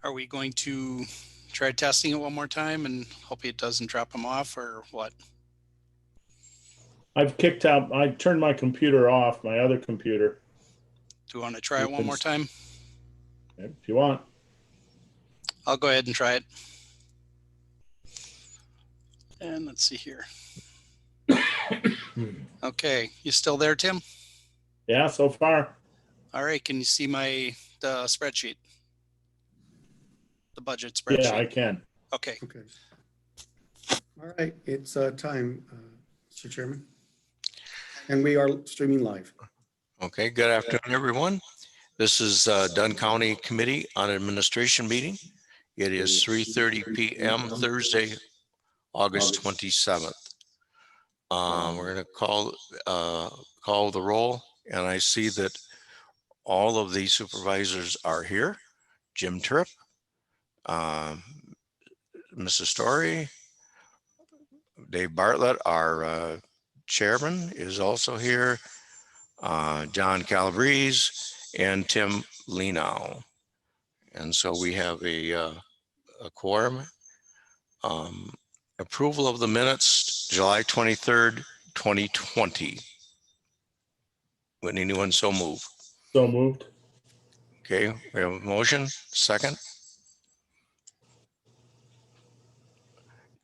Are we going to try testing it one more time and hope it doesn't drop them off, or what? I turned my computer off, my other computer. Do you want to try it one more time? If you want. I'll go ahead and try it. And let's see here. Okay, you still there, Tim? Yeah, so far. All right, can you see the spreadsheet? The budget spreadsheet? Yeah, I can. Okay. Okay. All right, it's time, Mr. Chairman. And we are streaming live. Okay, good afternoon, everyone. This is Dunn County Committee on Administration meeting. It is 3:30 p.m. Thursday, August 27th. We're going to call the roll, and I see that all of the supervisors are here. Jim Tripp, Mrs. Story, Dave Bartlett, our chairman, is also here. John Calabrese and Tim Lenow. And so we have a quorum. Approval of the minutes, July 23rd, 2020. Would anyone so move? So moved. Okay, we have a motion. Second.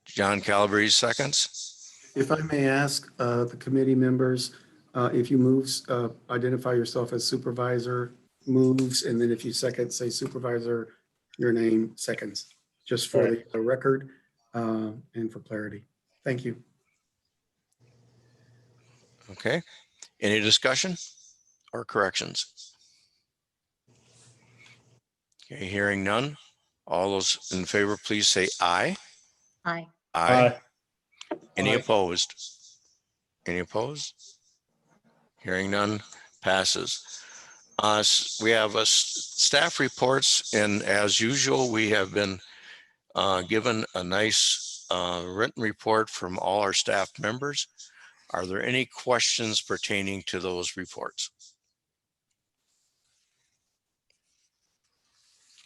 John Calabrese seconds. If I may ask the committee members, if you move, identify yourself as supervisor, moves, and then if you second, say supervisor, your name, seconds, just for the record and for clarity. Thank you. Okay, any discussion or corrections? Okay, hearing none. All those in favor, please say aye. Aye. Aye. Any Aye. opposed? Any opposed? Hearing none, passes. We have staff reports, and as usual, we have been given a nice written report from all our staff members. Are there any questions pertaining to those reports?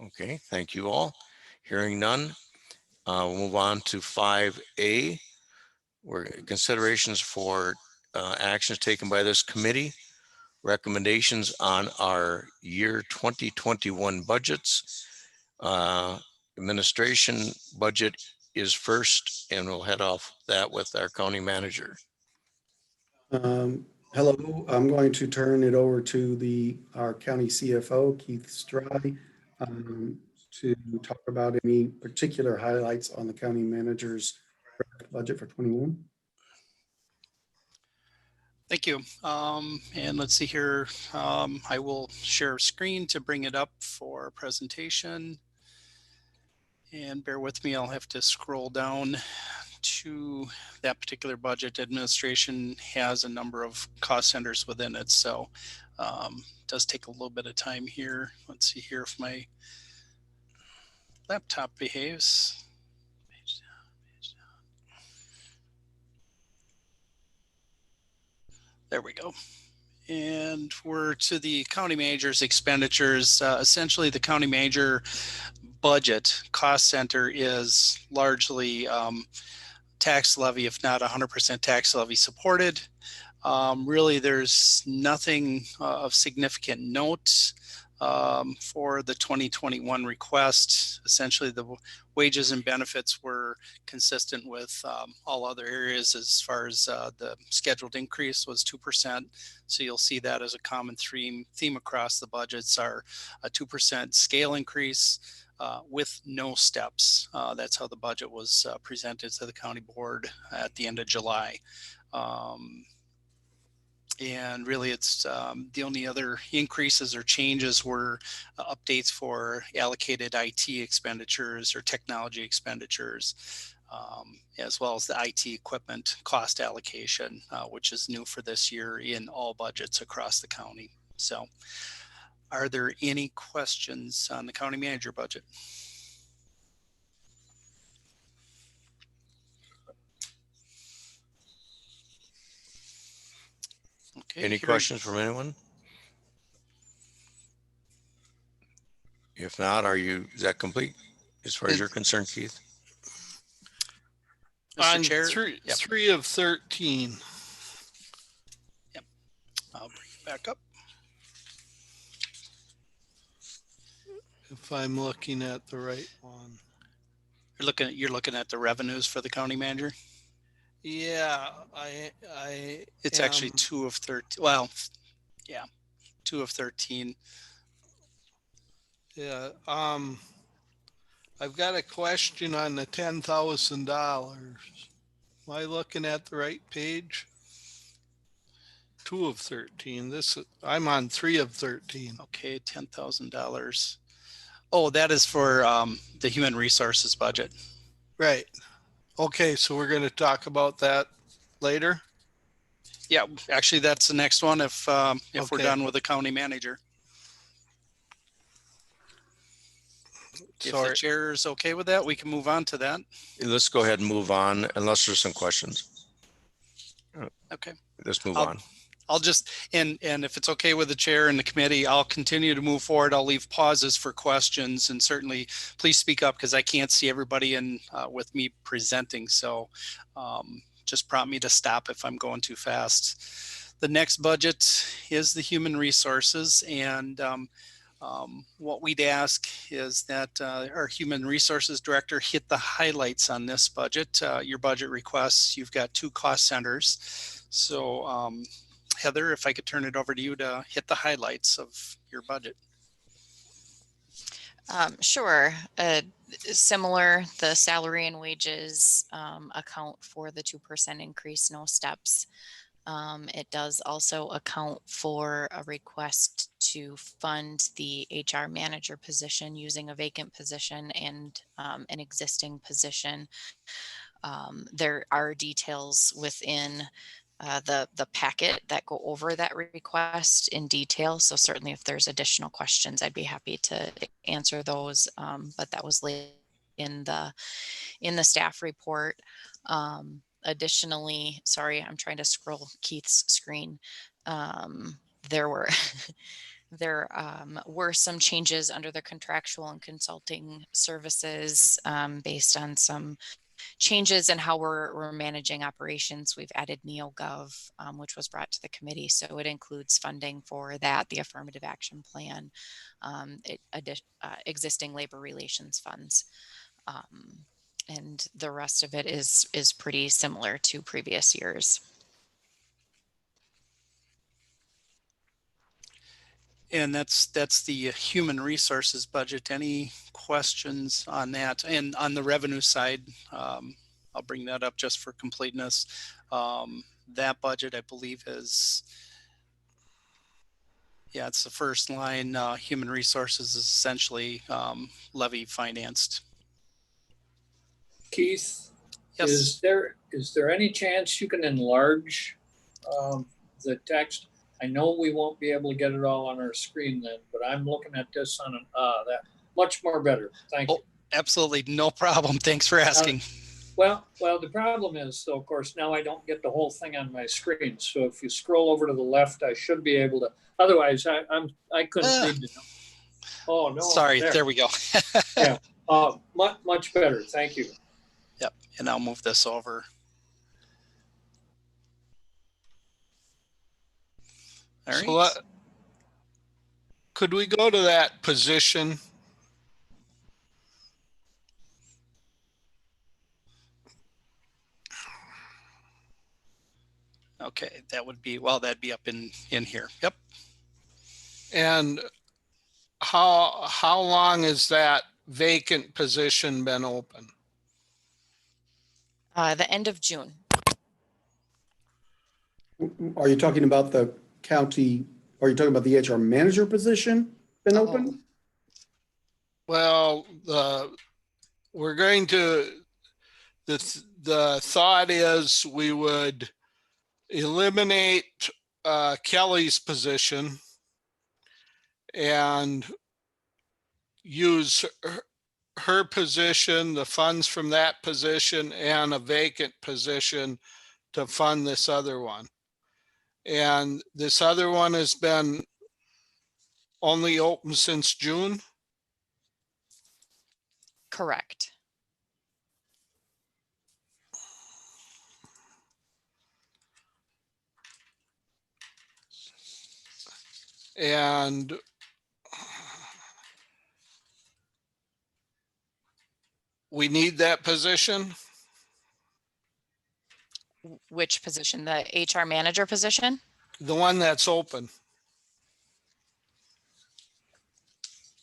Okay, thank you all. Hearing none, we'll move on to 5A, where considerations for actions taken by this committee, recommendations on our year 2021 budgets. Administration budget is first, and we'll head off that with our county manager. Hello, I'm going to turn it over to our county CFO, Keith Stry, to talk about any particular highlights on the county manager's budget for 21. Thank you. And let's see here. I will share a screen to bring it up for presentation. And bear with me, I'll have to scroll down to that particular budget. Administration has a number of cost centers within it, so it does take a little bit of time here. Let's see here if my laptop behaves. Page down, page down. There we go. And we're to the county manager's expenditures. Essentially, the county manager budget cost center is largely tax levy, if not 100% tax levy supported. Really, there's nothing of significant note for the 2021 request. Essentially, the wages and benefits were consistent with all other areas as far as the scheduled increase was 2%. So you'll see that as a common theme across the budgets are a 2% scale increase with no steps. That's how the budget was presented to the county board at the end of July. And really it's the only other increases or changes were updates for allocated IT expenditures or technology expenditures, as well as the IT equipment cost allocation, which is new for this year in all budgets across the county. So are there any questions on the county manager budget? Okay, Any questions from anyone? If not, is that complete as far as you're concerned, Keith? Mr. On Chair? Yep, 3 of 13. I'll bring it back up. If I'm looking at the right one. You're looking at the revenues for the county manager. Yeah, I It's actually am- 2 of 13. Well, yeah, 2 of 13. Yeah, I've got a question on the $10,000. Am I looking at the right page? 2 of 13. I'm on 3 of 13. Okay, $10,000. Oh, that is for the human resources budget. Right. Okay, so we're going to talk about that later. Yeah, actually, that's the next one. If we're Okay. done with the county manager, if the Sorry. chair is okay with that, we can move on to that. Let's go ahead and move on unless there's some questions. Okay. Let's move I'll- on. I'll just, and if it's okay with the chair and the committee, I'll continue to move forward. I'll leave pauses for questions, and certainly please speak up because I can't see everybody in with me presenting. So just prompt me to stop if I'm going too fast. The next budget is the human resources, and what we'd ask is that our human resources director hit the highlights on this budget. Your budget requests, you've got 2 cost centers. So Heather, if I could turn it over to you to hit the highlights of your budget. Sure. Similar, the salary and wages account for the 2% increase, no steps. It does also account for a request to fund the HR manager position using a vacant position and an existing position. There are details within the packet that go over that request in detail. So certainly if there's additional questions, I'd be happy to answer those. But that was laid in the staff report. Additionally, sorry, I'm trying to scroll Keith's screen. There were there were some changes under the contractual and consulting services based on some changes in how we're managing operations. We've added NeoGov, which was brought to the committee. So it includes funding for that, the affirmative action plan, existing labor relations funds. And the rest of it is pretty similar to previous years. And that's the human resources budget. Any questions on that? And on the revenue side, I'll bring that up just for completeness. That budget, I believe, is, yeah, it's the first line. Human resources is essentially levy financed. Keith, Yes. is there any chance you can enlarge the text? I know we won't be able to get it all on our screen then, but I'm looking at this on an that much more better. Thank you. Absolutely, no problem. Thanks for asking. Well, the problem is, though, of course, now I don't get the whole thing on my screen. So if you scroll over to the left, I should be able to. Otherwise, I couldn't read the. Oh no! Sorry, there we go. Yeah, much better. Thank you. Yep, and I'll move this over. All right. So could we go to that position? Okay, that would be, well, that'd be up in here. Yep. And how long has that vacant position been open? The end of June. Are you talking about the county, are you talking about the HR manager position been open? Well, we're going to, the thought is we would eliminate Kelly's position and use her position, the funds from that position, and a vacant position to fund this other one. And this other one has been only open since June. Correct. And we need that position. Which position? The HR manager position? The one that's open.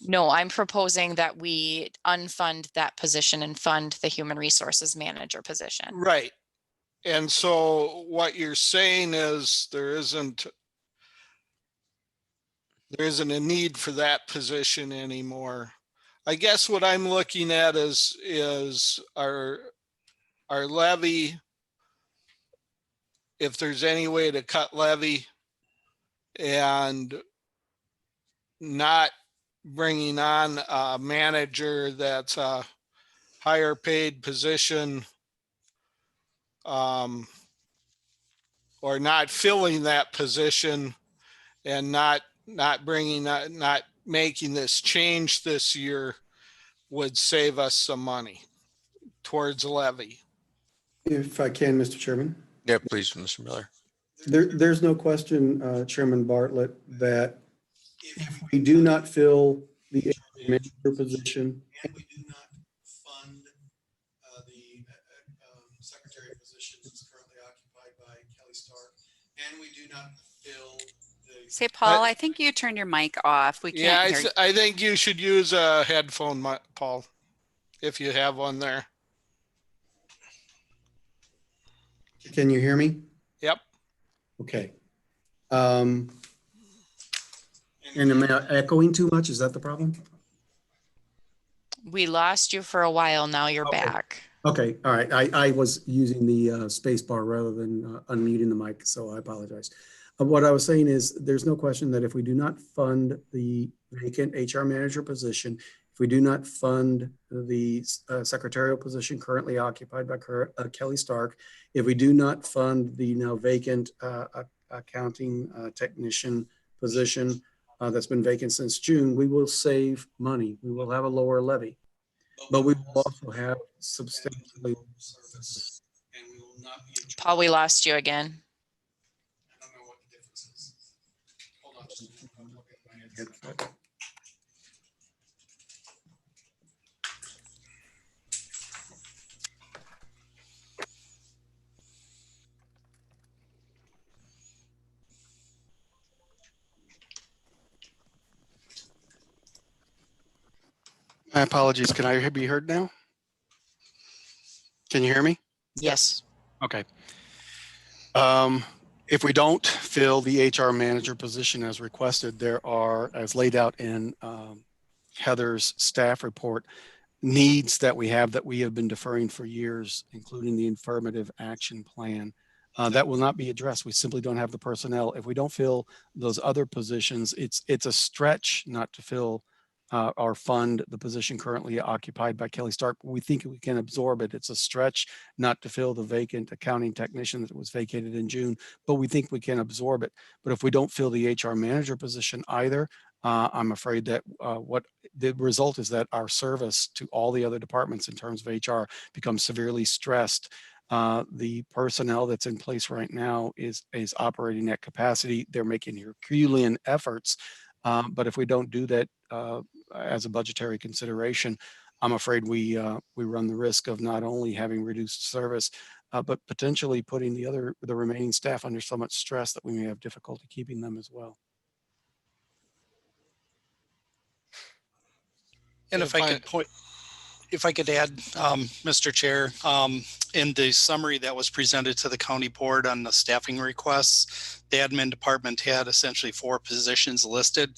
No, I'm proposing that we unfund that position and fund the human resources manager position. Right. And so what you're saying is there isn't a need for that position anymore. I guess what I'm looking at is our levy. If there's any way to cut levy and not bringing on a manager that's a higher paid position, or not filling that position and not making this change this year would save us some money towards levy. If I can, Mr. Chairman. Yeah, please, Mr. Miller. There's no question, Chairman Bartlett, that if we do not fill the HR manager position, and we do not fund the secretary position that's currently occupied by Kelly Stark, and we do not fill the. Say, Paul, I think you turned your mic off. We Yeah, can't hear you. I think you should use a headphone, Paul, if you have one there. Can you hear me? Yep. Okay. And am I echoing too much? Is that the problem? We lost you for a while. Now you're Okay. back. Okay, all right. I was using the space bar rather than unmuting the mic, so I apologize. What I was saying is there's no question that if we do not fund the vacant HR manager position, if we do not fund the secretarial position currently occupied by Kelly Stark, if we do not fund the now vacant accounting technician position that's been vacant since June, we will save money. We will have a lower levy, but we will also have substantially lower service, and we will not be. Paul, we lost you again. I don't know what the difference is. Hold on just a minute. I'm looking at my headset. My apologies. Can I be heard now? Can you hear me? Yes. Okay. If we don't fill the HR manager position as requested, there are, as laid out in Heather's staff report, needs that we have been deferring for years, including the affirmative action plan. That will not be addressed. We simply don't have the personnel. If we don't fill those other positions, it's a stretch not to fill or fund the position currently occupied by Kelly Stark. We think we can absorb it. It's a stretch not to fill the vacant accounting technician that was vacated in June, but we think we can absorb it. But if we don't fill the HR manager position either, I'm afraid that what the result is that our service to all the other departments in terms of HR becomes severely stressed. The personnel that's in place right now is operating at capacity. They're making Herculean efforts. But if we don't do that as a budgetary consideration, I'm afraid we run the risk of not only having reduced service, but potentially putting the remaining staff under so much stress that we may have difficulty keeping them as well. And if I could add, Mr. Chair, in the summary that was presented to the county board on the staffing requests, the admin department had essentially 4 positions listed.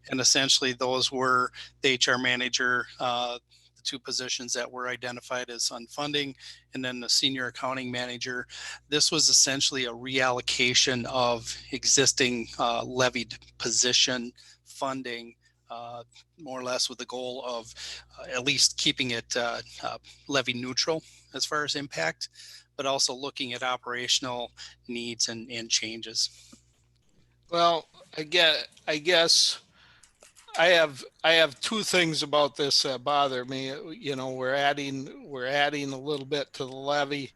And essentially those were the HR manager, the 2 positions that were identified as unfunding, and then the senior accounting manager. This was essentially a reallocation of existing levied position funding, more or less with the goal of at least keeping it levy neutral as far as impact, but also looking at operational needs and changes. Well, I guess I have two things about this that bother me. You know, we're adding a little bit to the levy,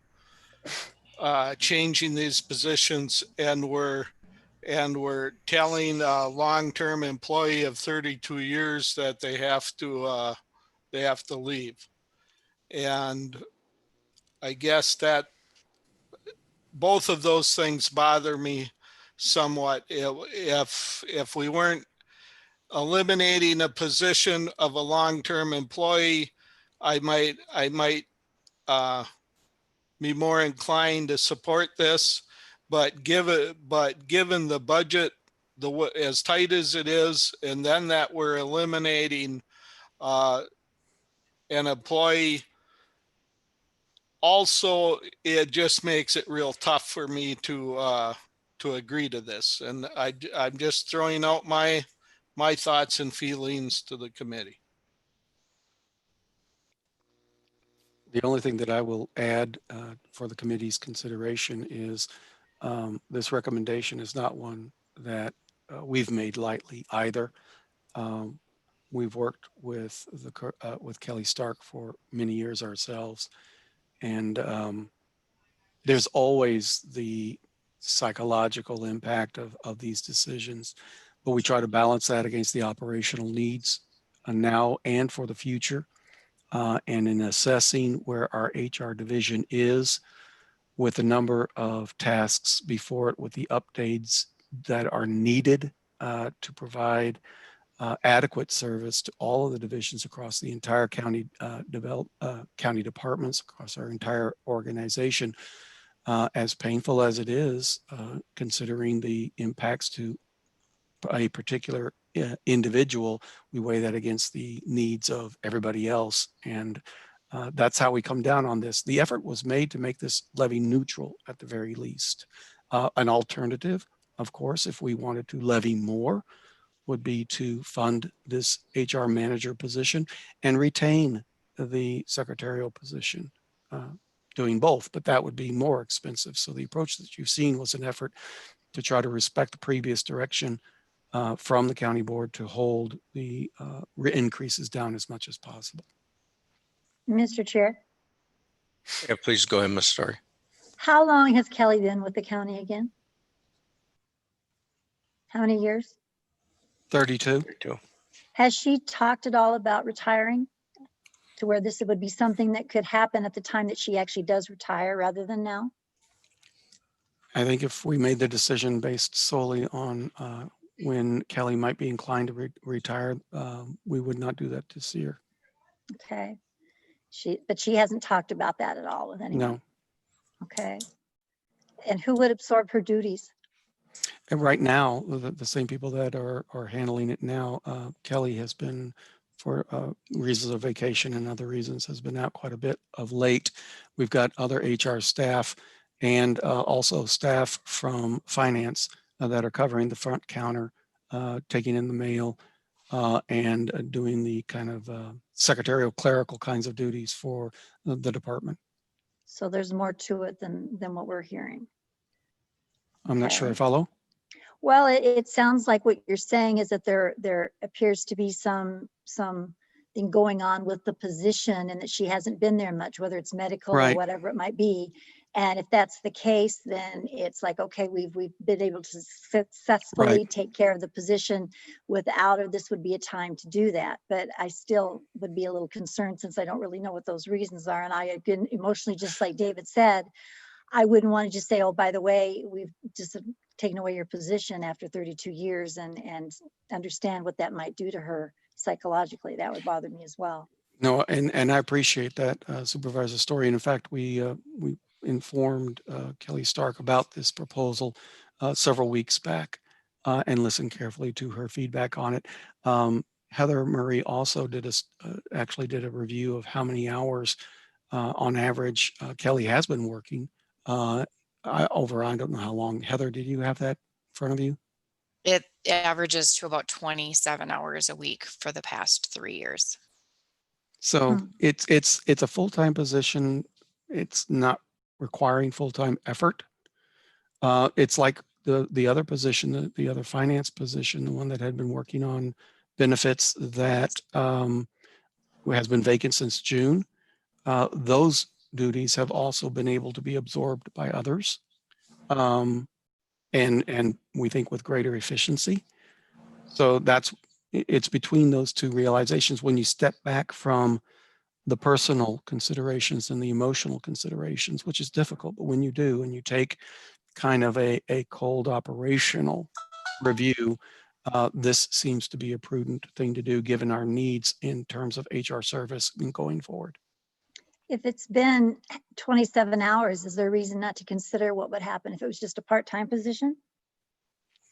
changing these positions, and we're telling a long-term employee of 32 years that they have to leave. And I guess that both of those things bother me somewhat. If we weren't eliminating a position of a long-term employee, I might be more inclined to support this. But given the budget, as tight as it is, and then that we're eliminating an employee, also it just makes it real tough for me to agree to this. And I'm just throwing out my thoughts and feelings to the committee. The only thing that I will add for the committee's consideration is this recommendation is not one that we've made lightly either. We've worked with with Kelly Stark for many years ourselves, and there's always the psychological impact of these decisions, but we try to balance that against the operational needs now and for the future. And in assessing where our HR division is with the number of tasks before it, with the updates that are needed to provide adequate service to all of the divisions across the entire county, county departments, across our entire organization, as painful as it is, considering the impacts to a particular individual, we weigh that against the needs of everybody else. And that's how we come down on this. The effort was made to make this levy neutral at the very least. An alternative, of course, if we wanted to levy more, would be to fund this HR manager position and retain the secretarial position, doing both, but that would be more expensive. So the approach that you've seen was an effort to try to respect the previous direction from the county board to hold the increases down as much as possible. Mr. Chair, Yeah, please go ahead, Ms. Story. how long has Kelly been with the county again? How many years? 32. 32. Has she talked at all about retiring to where this would be something that could happen at the time that she actually does retire rather than now? I think if we made the decision based solely on when Kelly might be inclined to retire, we would not do that this year. Okay. But she hasn't talked about that at all with anyone? No. Okay. And who would absorb her duties? And right now, the same people that are handling it now, Kelly has been, for reasons of vacation and other reasons, has been out quite a bit of late. We've got other HR staff and also staff from finance that are covering the front counter, taking in the mail, and doing the kind of secretarial clerical kinds of duties for the department. So there's more to it than what we're hearing. I'm not sure I Okay. follow. Well, it sounds like what you're saying is that there appears to be something going on with the position and that she hasn't been there much, whether it's medical or Right. whatever it might be. And if that's the case, then it's like, okay, we've been able to successfully take care of the position without her. This would be a time to do that. But I still would be a little concerned since I don't really know what those reasons are. And I, again, emotionally, just like David said, I wouldn't want to just say, oh, by the way, we've just taken away your position after 32 years and understand what that might do to her psychologically. That would bother me as well. No, and I appreciate that, Supervisor Story. And in fact, we informed Kelly Stark about this proposal several weeks back and listened carefully to her feedback on it. Heather Murray also actually did a review of how many hours on average Kelly has been working over, I don't know how long. Heather, did you have that in front of you? It averages to about 27 hours a week for the past 3 years. So it's a full-time position. It's not requiring full-time effort. It's like the other position, the other finance position, the one that had been working on benefits that has been vacant since June. Those duties have also been able to be absorbed by others, and we think with greater efficiency. So it's between those two realizations. When you step back from the personal considerations and the emotional considerations, which is difficult, but when you do, and you take kind of a cold operational review, this seems to be a prudent thing to do given our needs in terms of HR service going forward. If it's been 27 hours, is there a reason not to consider what would happen if it was just a part-time position?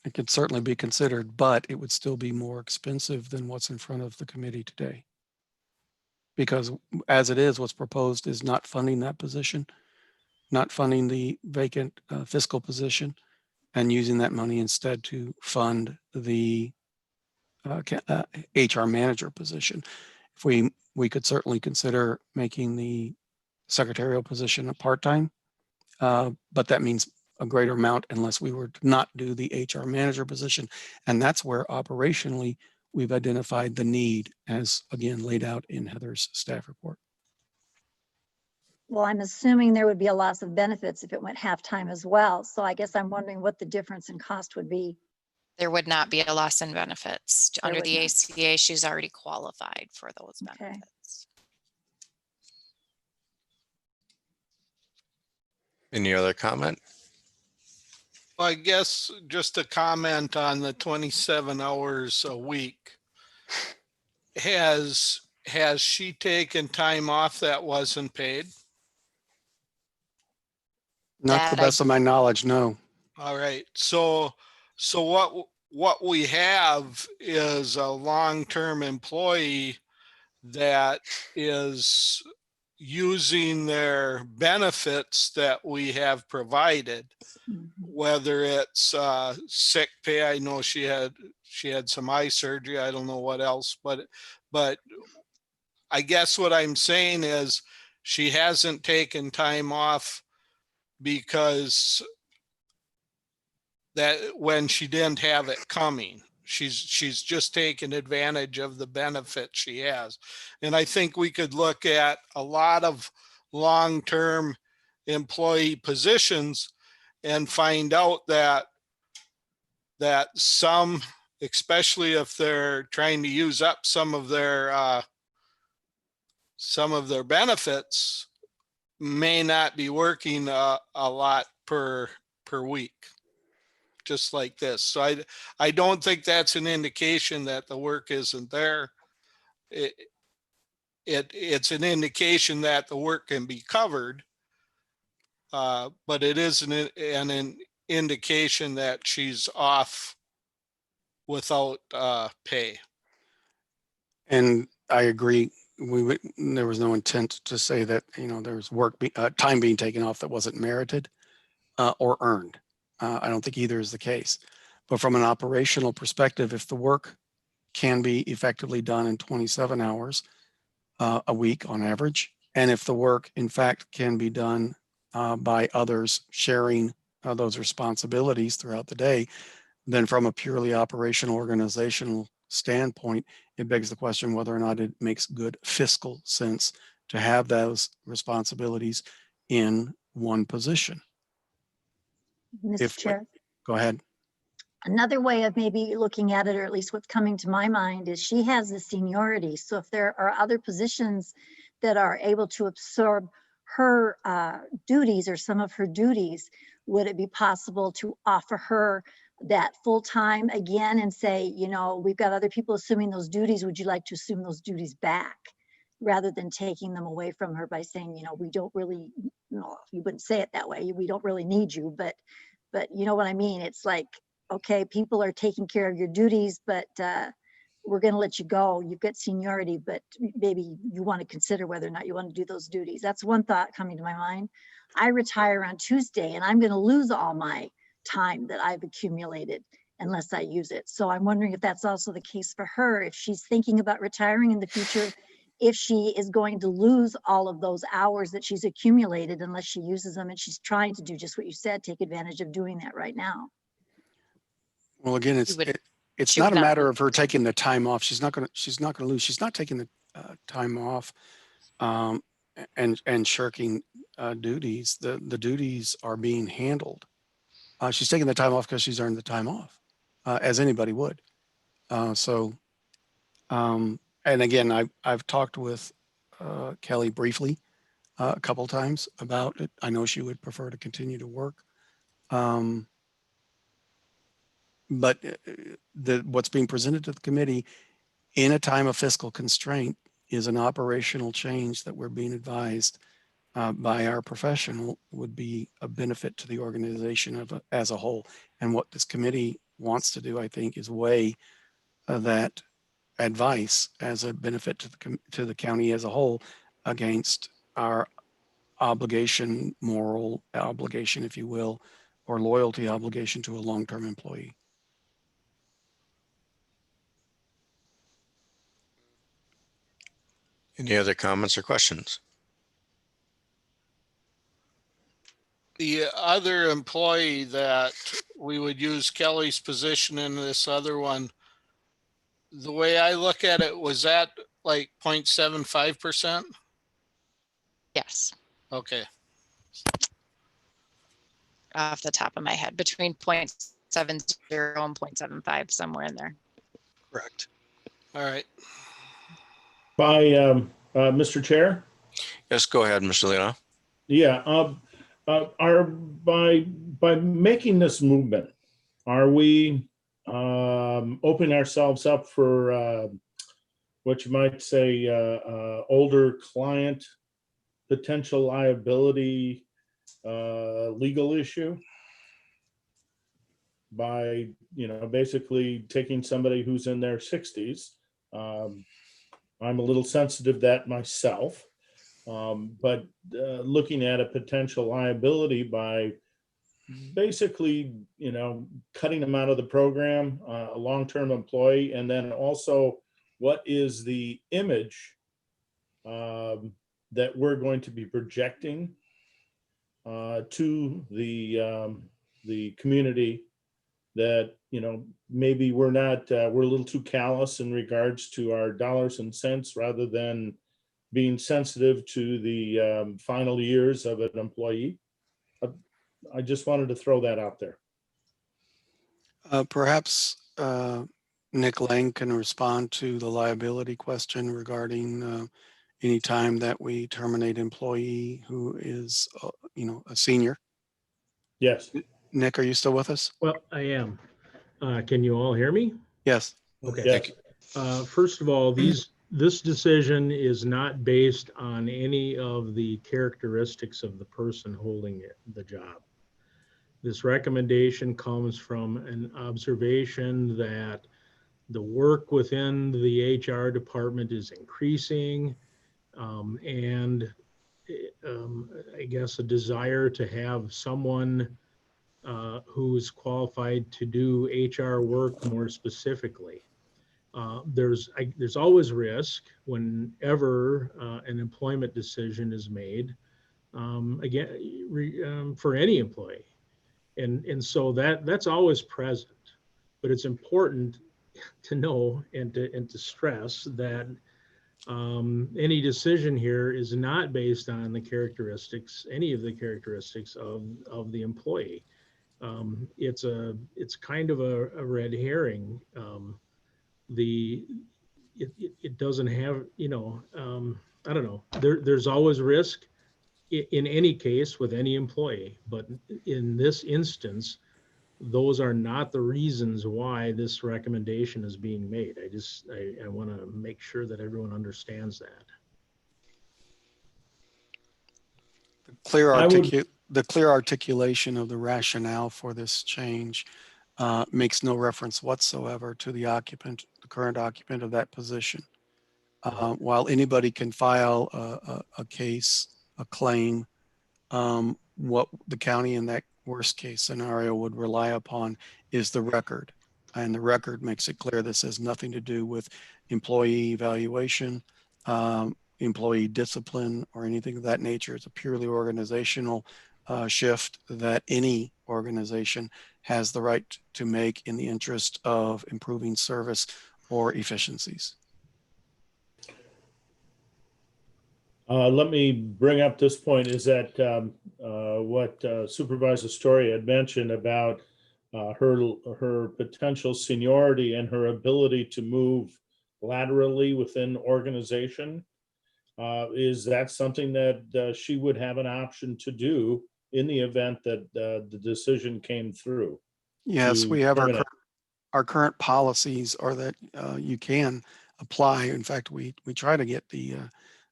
It could certainly be considered, but it would still be more expensive than what's in front of the committee today. Because as it is, what's proposed is not funding that position, not funding the vacant fiscal position, and using that money instead to fund the HR manager position. If we could certainly consider making the secretarial position a part-time, but that means a greater amount unless we were to not do the HR manager position. And that's where operationally we've identified the need, as again laid out in Heather's staff report. Well, I'm assuming there would be a loss of benefits if it went half-time as well. So I guess I'm wondering what the difference in cost would be. There would not be a loss in benefits. There Under would the not. ACA, she's already qualified for those Okay. benefits. Any other comment? Well, I guess just a comment on the 27 hours a week. Has she taken time off that wasn't paid? Not to the That best of my knowledge, no. All right. So what we have is a long-term employee that is using their benefits that we have provided, whether it's sick pay. I know she had some eye surgery. I don't know what else, but I guess what I'm saying is she hasn't taken time off because that when she didn't have it coming. She's just taken advantage of the benefit she has. And I think we could look at a lot of long-term employee positions and find out that some, especially if they're trying to use up some of their benefits, may not be working a lot per week, just like this. So I don't think that's an indication that the work isn't there. It's an indication that the work can be covered, but it is an indication that she's off without pay. And I agree. There was no intent to say that, there was time being taken off that wasn't merited or earned. I don't think either is the case. But from an operational perspective, if the work can be effectively done in 27 hours a week on average, and if the work in fact can be done by others sharing those responsibilities throughout the day, then from a purely operational organizational standpoint, it begs the question whether or not it makes good fiscal sense to have those responsibilities in one position. Mr. Chair, Go ahead. another way of maybe looking at it, or at least what's coming to my mind, is she has the seniority. So if there are other positions that are able to absorb her duties or some of her duties, would it be possible to offer her that full time again and say, we've got other people assuming those duties. Would you like to assume those duties back, rather than taking them away from her by saying, we don't really, you wouldn't say it that way. We don't really need you, but you know what I mean? It's like, okay, people are taking care of your duties, but we're going to let you go. You've got seniority, but maybe you want to consider whether or not you want to do those duties. That's one thought coming to my mind. I retire on Tuesday and I'm going to lose all my time that I've accumulated unless I use it. So I'm wondering if that's also the case for her, if she's thinking about retiring in the future, if she is going to lose all of those hours that she's accumulated unless she uses them, and she's trying to do just what you said, take advantage of doing that right now. Well, again, it's She would not a not matter lose. of her taking the time off. She's not gonna lose. She's not taking the time off and shirking duties. The duties are being handled. She's taking the time off because she's earned the time off, as anybody would. So, and again, I've talked with Kelly briefly a couple times about it. I know she would prefer to continue to work. But what's being presented to the committee in a time of fiscal constraint is an operational change that we're being advised by our professional would be a benefit to the organization as a whole. And what this committee wants to do, I think, is weigh that advice as a benefit to the county as a whole against our obligation, moral obligation, if you will, or loyalty obligation to a long-term employee. Any other comments or questions? The other employee that we would use Kelly's position in this other one, the way I look at it, was that like 0.75%? Yes, Okay, off the top of my head, between 0.70 and 0.75, somewhere in there. Correct. all right. By Mr. Chair? Yes, go ahead, Mr. Leon. Yeah, are by making this movement, are we opening ourselves up for what you might say older client potential liability legal issue by basically taking somebody who's in their 60s? I'm a little sensitive to that myself. But looking at a potential liability by basically, cutting them out of the program, a long-term employee, and then also what is the image that we're going to be projecting to the community that, maybe we're a little too callous in regards to our dollars and cents rather than being sensitive to the final years of an employee. I just wanted to throw that out there. Perhaps Nick Lang can respond to the liability question regarding any time that we terminate employee who is, a senior. Yes. Nick, are you still with us? Well, I am. Can you all hear me? Yes. Okay. Yes. First of all, this decision is not based on any of the characteristics of the person holding the job. This recommendation comes from an observation that the work within the HR department is increasing, and I guess a desire to have someone who's qualified to do HR work more specifically. There's always risk whenever an employment decision is made, for any employee, and so that's always present. But it's important to know and to stress that any decision here is not based on any of the characteristics of the employee. It's kind of a red herring. It doesn't have, I don't know. There's always risk in any case with any employee, but in this instance, those are not the reasons why this recommendation is being made. I want to make sure that everyone understands that. The clear articulation of the rationale for this change makes no reference whatsoever to the current occupant of that position. While anybody can file a case, a claim, what the county in that worst case scenario would rely upon is the record. And the record makes it clear this has nothing to do with employee evaluation, employee discipline, or anything of that nature. It's a purely organizational shift that any organization has the right to make in the interest of improving service or efficiencies. Let me bring up this point is that what Supervisor Story had mentioned about her potential seniority and her ability to move laterally within organization. Is that something that she would have an option to do in the event that the decision came through? Yes, to we have terminate? our current policies are that you can apply. In fact, we try to get the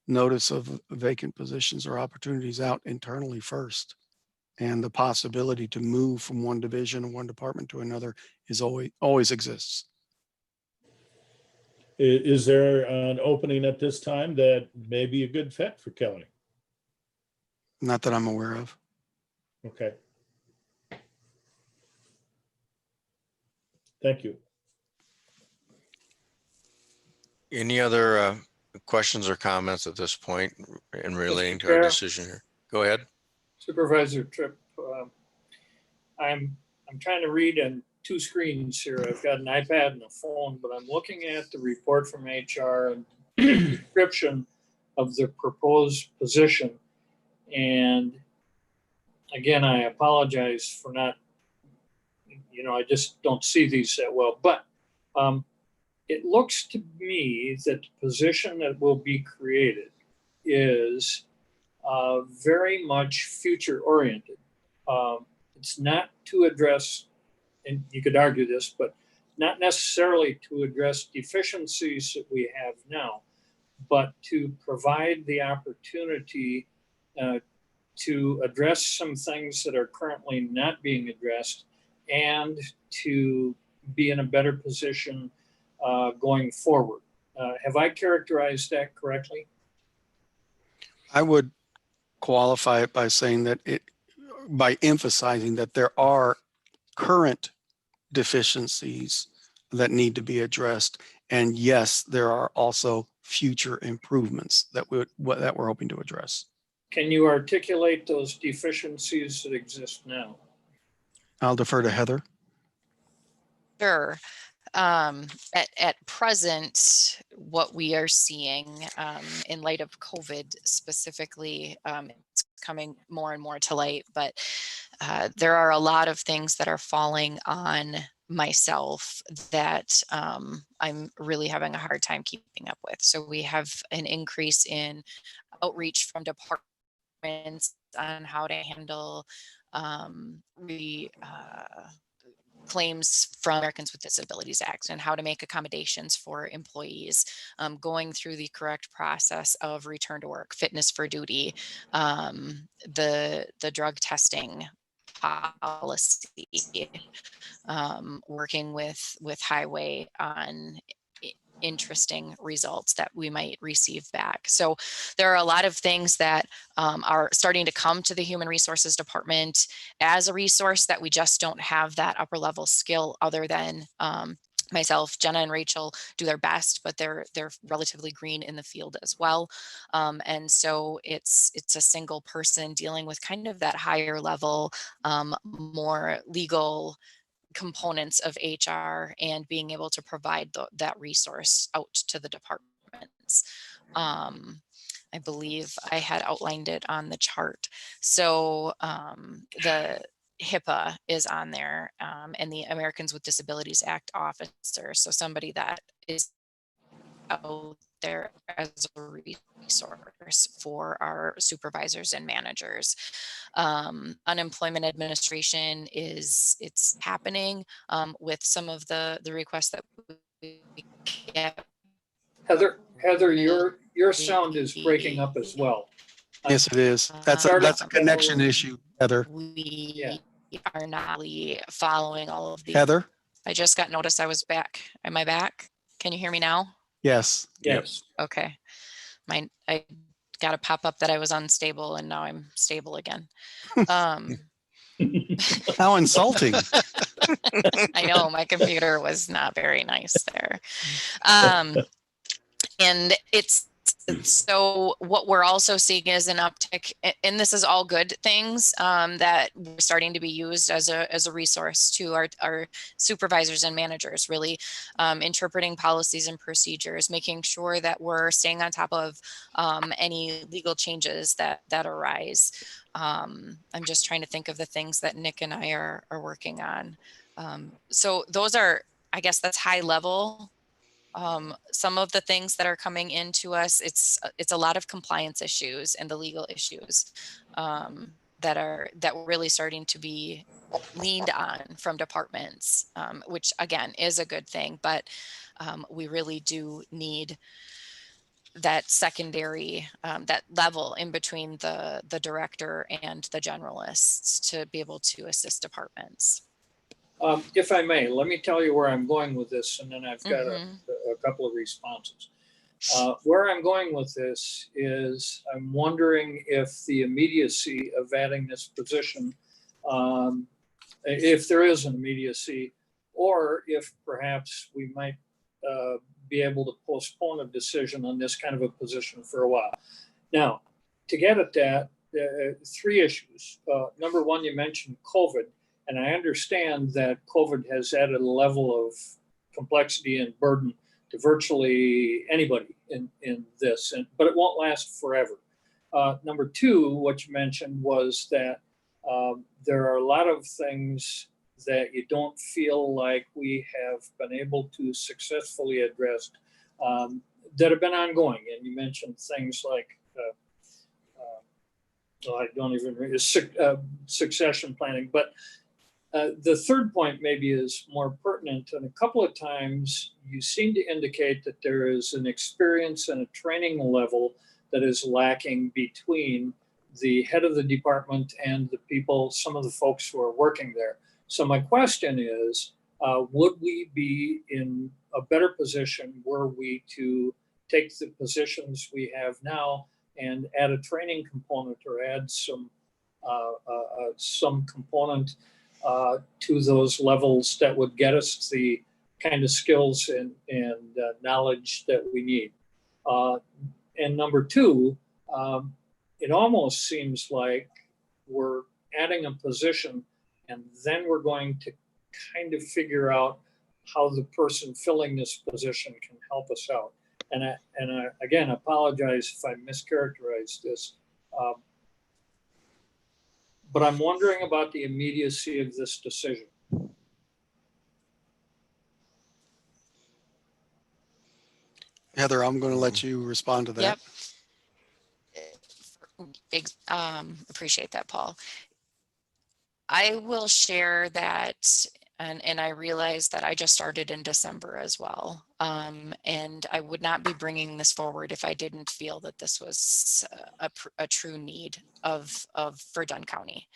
notice of vacant positions or opportunities out internally first. And the possibility to move from one division or one department to another is always exists. Is there an opening at this time that may be a good fit for Kelly? Not that I'm aware of. Okay. Thank you. Any other questions or comments at this point in relating to our Chair. decision here? Go ahead. Supervisor Tripp, I'm trying to read on two screens here. I've got an iPad and a phone, but I'm looking at the report from HR and the description of the proposed position. And again, I apologize for not, I just don't see these that well. But it looks to me that the position that will be created is very much future oriented. It's not to address, and you could argue this, but not necessarily to address deficiencies that we have now, but to provide the opportunity to address some things that are currently not being addressed and to be in a better position going forward. Have I characterized that correctly? I would qualify it by saying that by emphasizing that there are current deficiencies that need to be addressed. And yes, there are also future improvements that we're hoping to address. Can you articulate those deficiencies that exist now? I'll defer to Heather. Sure. At present, what we are seeing in light of COVID specifically, it's coming more and more to light, but there are a lot of things that are falling on myself that I'm really having a hard time keeping up with. So we have an increase in outreach from departments on how to handle claims from Americans with Disabilities Act and how to make accommodations for employees, going through the correct process of return to work, fitness for duty, the drug testing policy, working with Highway on interesting results that we might receive back. So there are a lot of things that are starting to come to the Human Resources Department as a resource that we just don't have that upper level skill other than myself. Jenna and Rachel do their best, but they're relatively green in the field as well. And so it's a single person dealing with kind of that higher level, more legal components of HR and being able to provide that resource out to the departments. I believe I had outlined it on the chart. So the HIPAA is on there, and the Americans with Disabilities Act officer. So somebody that is out there as a resource for our supervisors and managers. Unemployment administration it's happening with some of the requests that we get. Heather, your sound is breaking up as well. Yes, it is. That's a connection issue, Heather. We are not really following all of the. Heather? I just got notice I was back. Am I back? Can you hear me now? Yes. Yes. Okay. I got a pop up that I was unstable and now I'm stable again. How insulting. I know my computer was not very nice there. And it's So what we're also seeing is an uptick, and this is all good things that we're starting to be used as a resource to our supervisors and managers, really interpreting policies and procedures, making sure that we're staying on top of any legal changes that arise. I'm just trying to think of the things that Nick and I are working on. So those are, I guess that's high level. Some of the things that are coming into us, it's a lot of compliance issues and the legal issues that we're really starting to be leaned on from departments, which again is a good thing, but we really do need that secondary, that level in between the director and the generalists to be able to assist departments. If I may, let me tell you where I'm going with this, and then I've got a couple of responses. Where I'm going with this is I'm wondering if the immediacy of adding this position, if there is an immediacy, or if perhaps we might be able to postpone a decision on this kind of a position for a while. Now, to get at that, three issues. Number one, you mentioned COVID. And I understand that COVID has added a level of complexity and burden to virtually anybody in this, but it won't last forever. Number two, what you mentioned was that there are a lot of things that you don't feel like we have been able to successfully address that have been ongoing. And you mentioned things like, I don't even succession planning, but the third point maybe is more pertinent, and a couple of times you seem to indicate that there is an experience and a training level that is lacking between the head of the department and the people, some of the folks who are working there. So my question is, would we be in a better position were we to take the positions we have now and add a training component or add some component to those levels that would get us the kind of skills and knowledge that we need. And number two, it almost seems like we're adding a position and then we're going to kind of figure out how the person filling this position can help us out. And I again, apologize if I mischaracterized this. But I'm wondering about the immediacy of this decision. Heather, I'm going to let you respond to that. Yep. Appreciate that, Paul. I will share that, and I realize that I just started in December as well. And I would not be bringing this forward if I didn't feel that this was a true need for Dunn County.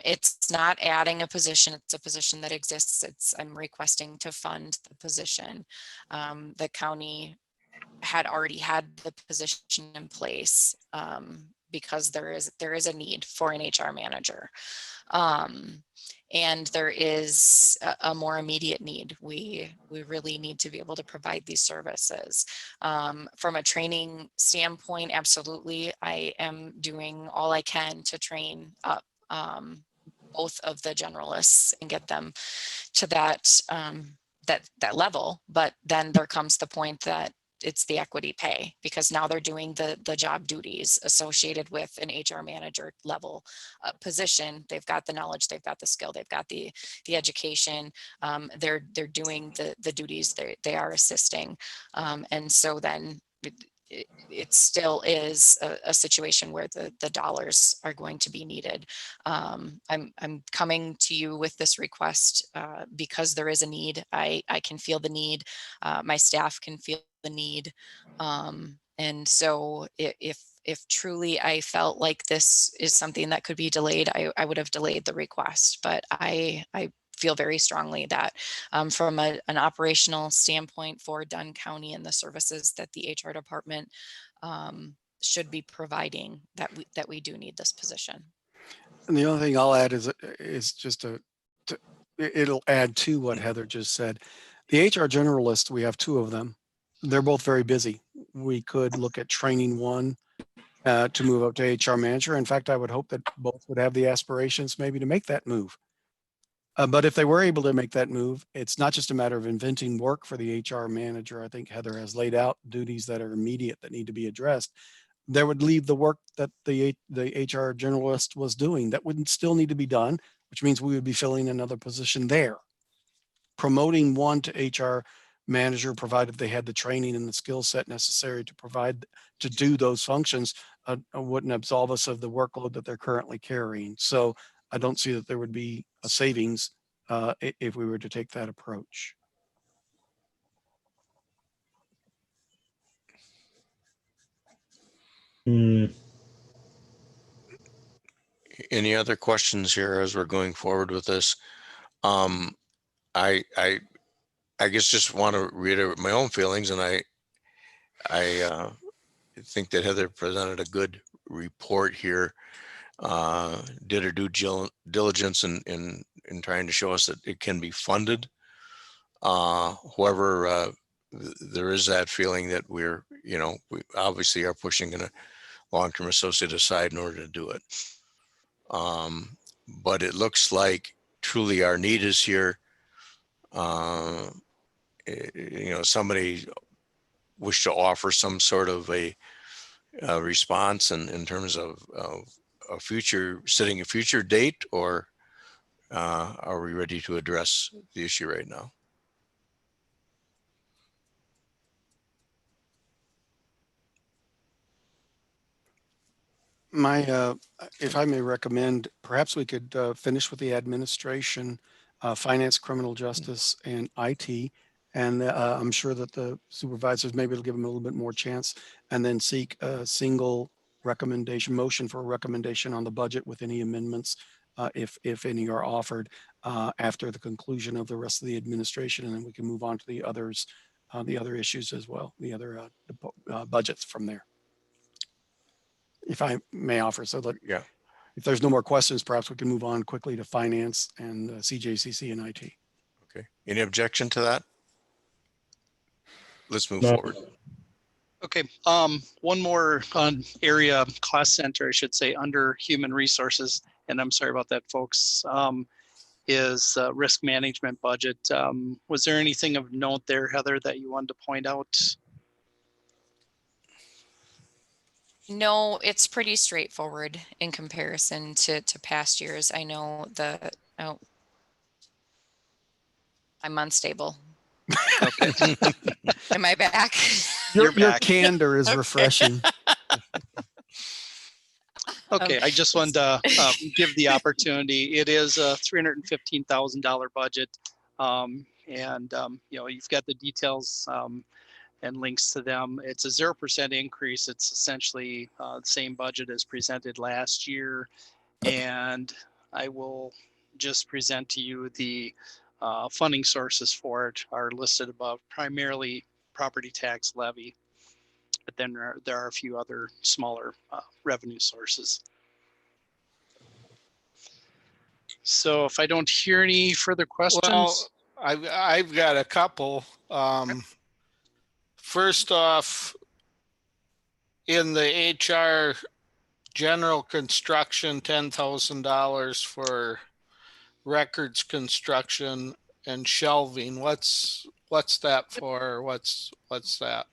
It's not adding a position, it's a position that exists. I'm requesting to fund the position. The county had already had the position in place because there is a need for an HR manager. And there is a more immediate need. We really need to be able to provide these services. From a training standpoint, absolutely, I am doing all I can to train up both of the generalists and get them to that level. But then there comes the point that it's the equity pay, because now they're doing the job duties associated with an HR manager level position. They've got the knowledge, they've got the skill, they've got the education. They're doing the duties they are assisting, and so then it still is a situation where the dollars are going to be needed. I'm coming to you with this request because there is a need. I can feel the need. My staff can feel the need. And so if truly I felt like this is something that could be delayed, I would have delayed the request. But I feel very strongly that from an operational standpoint for Dunn County and the services that the HR department should be providing, that we do need this position. And the only thing I'll add is just it'll add to what Heather just said. The HR generalist, we have two of them. They're both very busy. we could look at training one to move up to HR manager. In fact, I would hope that both would have the aspirations maybe to make that move. But if they were able to make that move, it's not just a matter of inventing work for the HR manager. I think Heather has laid out duties that are immediate that need to be addressed. There would leave the work that the HR generalist was doing that would still need to be done, which means we would be filling another position there. Promoting one to HR manager, provided they had the training and the skill set necessary to do those functions, wouldn't absolve us of the workload that they're currently carrying. So I don't see that there would be a savings if we were to take that approach. Hmm. Any other questions here as we're going forward with this? I guess just want to reiterate my own feelings, and I think that Heather presented a good report here. Did her due diligence in trying to show us that it can be funded. However, there is that feeling that we obviously are pushing a long-term associate aside in order to do it. But it looks like truly our need is here. Somebody wish to offer some sort of a response in terms of setting a future date, or are we ready to address the issue right now? If I may recommend, perhaps we could finish with the administration, finance, criminal justice, and IT. And I'm sure that the supervisors, maybe it'll give them a little bit more chance, and then seek a single motion for a recommendation on the budget with any amendments, if any are offered, after the conclusion of the rest of the administration. And then we can move on to the other issues as well, the other budgets from there. If I may offer, so that Yeah. if there's no more questions, perhaps we can move on quickly to finance and CJCC and IT. Okay. Any objection to that? Let's move No. forward. Okay, one more area, cost center, I should say, under human resources, and I'm sorry about that, folks, is risk management budget. Was there anything of note there, Heather, that you wanted to point out? No, it's pretty straightforward in comparison to past years. I know I'm unstable. Okay. Am I back? Your back. candor is refreshing. Okay, I just wanted to give the opportunity. It is a $315,000 budget, and you've got the details and links to them. It's a 0% increase. It's essentially the same budget as presented last year, and I will just present to you the funding sources for it are listed above, primarily property tax levy. But then there are a few other smaller revenue sources. So if I don't hear any further questions. Well, I've got a couple. First off, in the HR general construction, $10,000 for records construction and shelving. What's that for? What's that?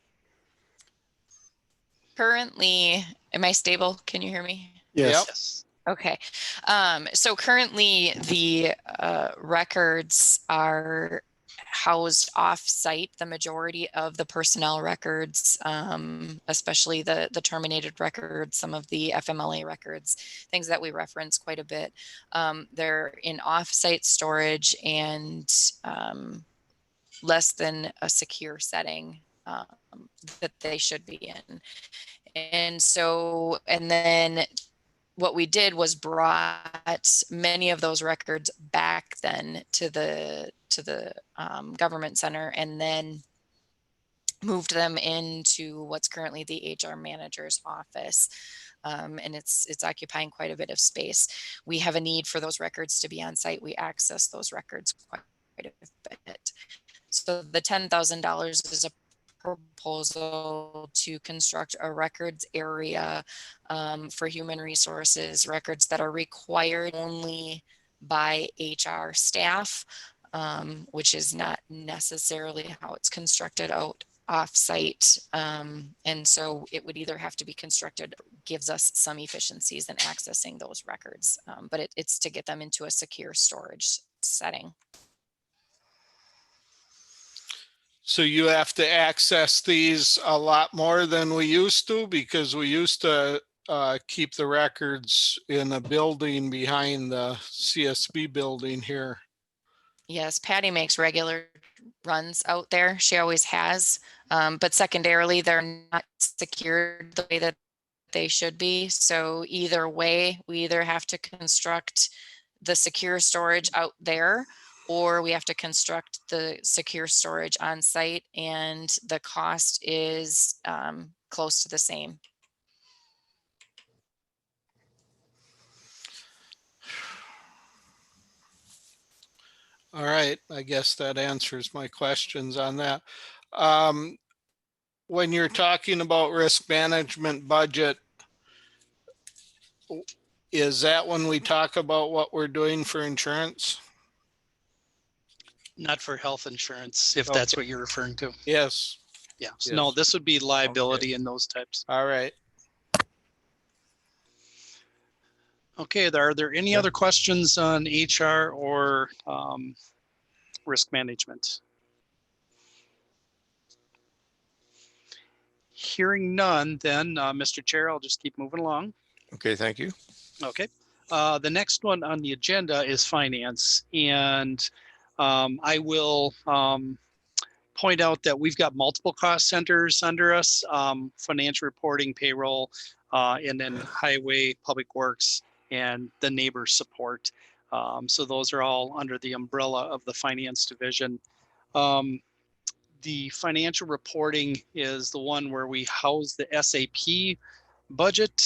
Currently, am I stable? Can you hear me? Yes. Yes. Okay. So currently the records are housed off-site. The majority of the personnel records, especially the terminated records, some of the FMLA records, things that we reference quite a bit, they're in off-site storage and less than a secure setting that they should be in. And then what we did was brought many of those records back then to the government center, and then moved them into what's currently the HR manager's office. And it's occupying quite a bit of space. We have a need for those records to be on site. We access those records quite a bit. So the $10,000 is a proposal to construct a records area for human resources, records that are required only by HR staff, which is not necessarily how it's constructed out off-site. And so it would either have to be constructed, gives us some efficiencies in accessing those records, but it's to get them into a secure storage setting. So you have to access these a lot more than we used to, because we used to keep the records in a building behind the CSB building here. Yes, Patty makes regular runs out there. She always has. But secondarily, they're not secured the way that they should be. So either way, we either have to construct the secure storage out there, or we have to construct the secure storage on site, and the cost is close to the same. All right, I guess that answers my questions on that. When you're talking about risk management budget, is that when we talk about what we're doing for insurance? Not for health insurance, if that's Okay. what you're referring to. Yes. Yeah. Yes. No, this would be liability and those types. All right. Okay, are there any other questions on HR or risk management? Hearing none, then, Mr. Chair, I'll just keep moving along. Okay, thank you. Okay. The next one on the agenda is finance. And I will point out that we've got multiple cost centers under us, financial reporting, payroll, and then highway, public works, and the neighbor support. So those are all under the umbrella of the finance division. The financial reporting is the one where we house the SAP budget,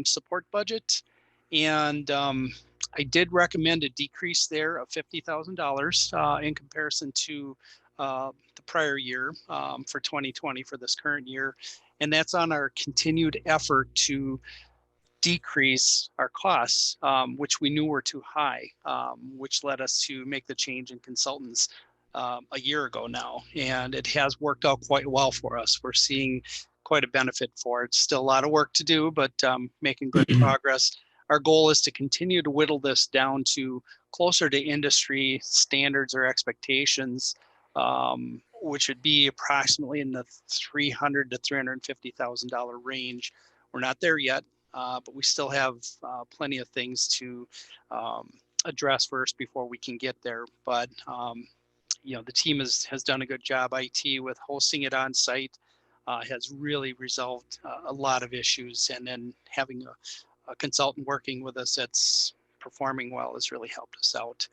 support budget. And I did recommend a decrease there of $50,000 in comparison to the prior year for 2020 for this current year. And that's on our continued effort to decrease our costs, which we knew were too high, which led us to make the change in consultants a year ago now. And it has worked out quite well for us. We're seeing quite a benefit for it. Still a lot of work to do, but making good progress. Our goal is to continue to whittle this down to closer to industry standards or expectations, which would be approximately in the $300,000 to $350,000 range. We're not there yet, but we still have plenty of things to address first before we can get there. But you know, the team has done a good job. IT with hosting it on site has really resolved a lot of issues, and then having a consultant working with us that's performing well has really helped us out.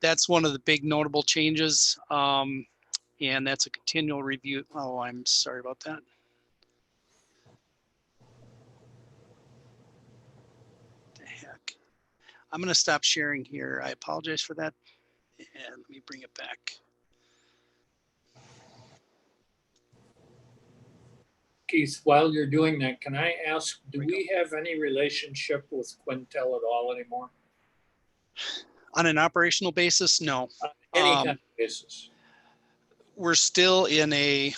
That's one of the big notable changes, and that's a continual review. Oh, I'm sorry about that. The heck. I'm going to stop sharing here. I apologize for that. And let me bring it back. Keith, while you're doing that, can I ask, do we have any relationship with Quintel at all anymore? On an operational basis, no. On any kind of basis? We're still in a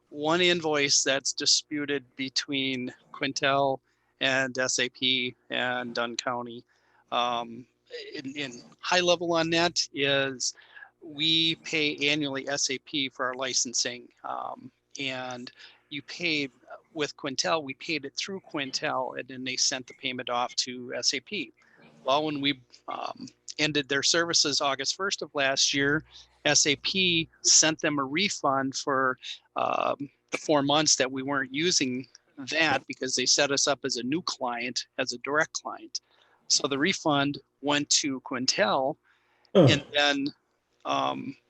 one invoice that's disputed between Quintel and SAP and Dunn County. In high level on that is we pay annually SAP for our licensing, and you pay with Quintel, we paid it through Quintel, and then they sent the payment off to SAP. Well, when we ended their services August 1st of last year, SAP sent them a refund for the 4 months that we weren't using that, because they set us up as a new client, as a direct client. So the refund went to Quintel, and then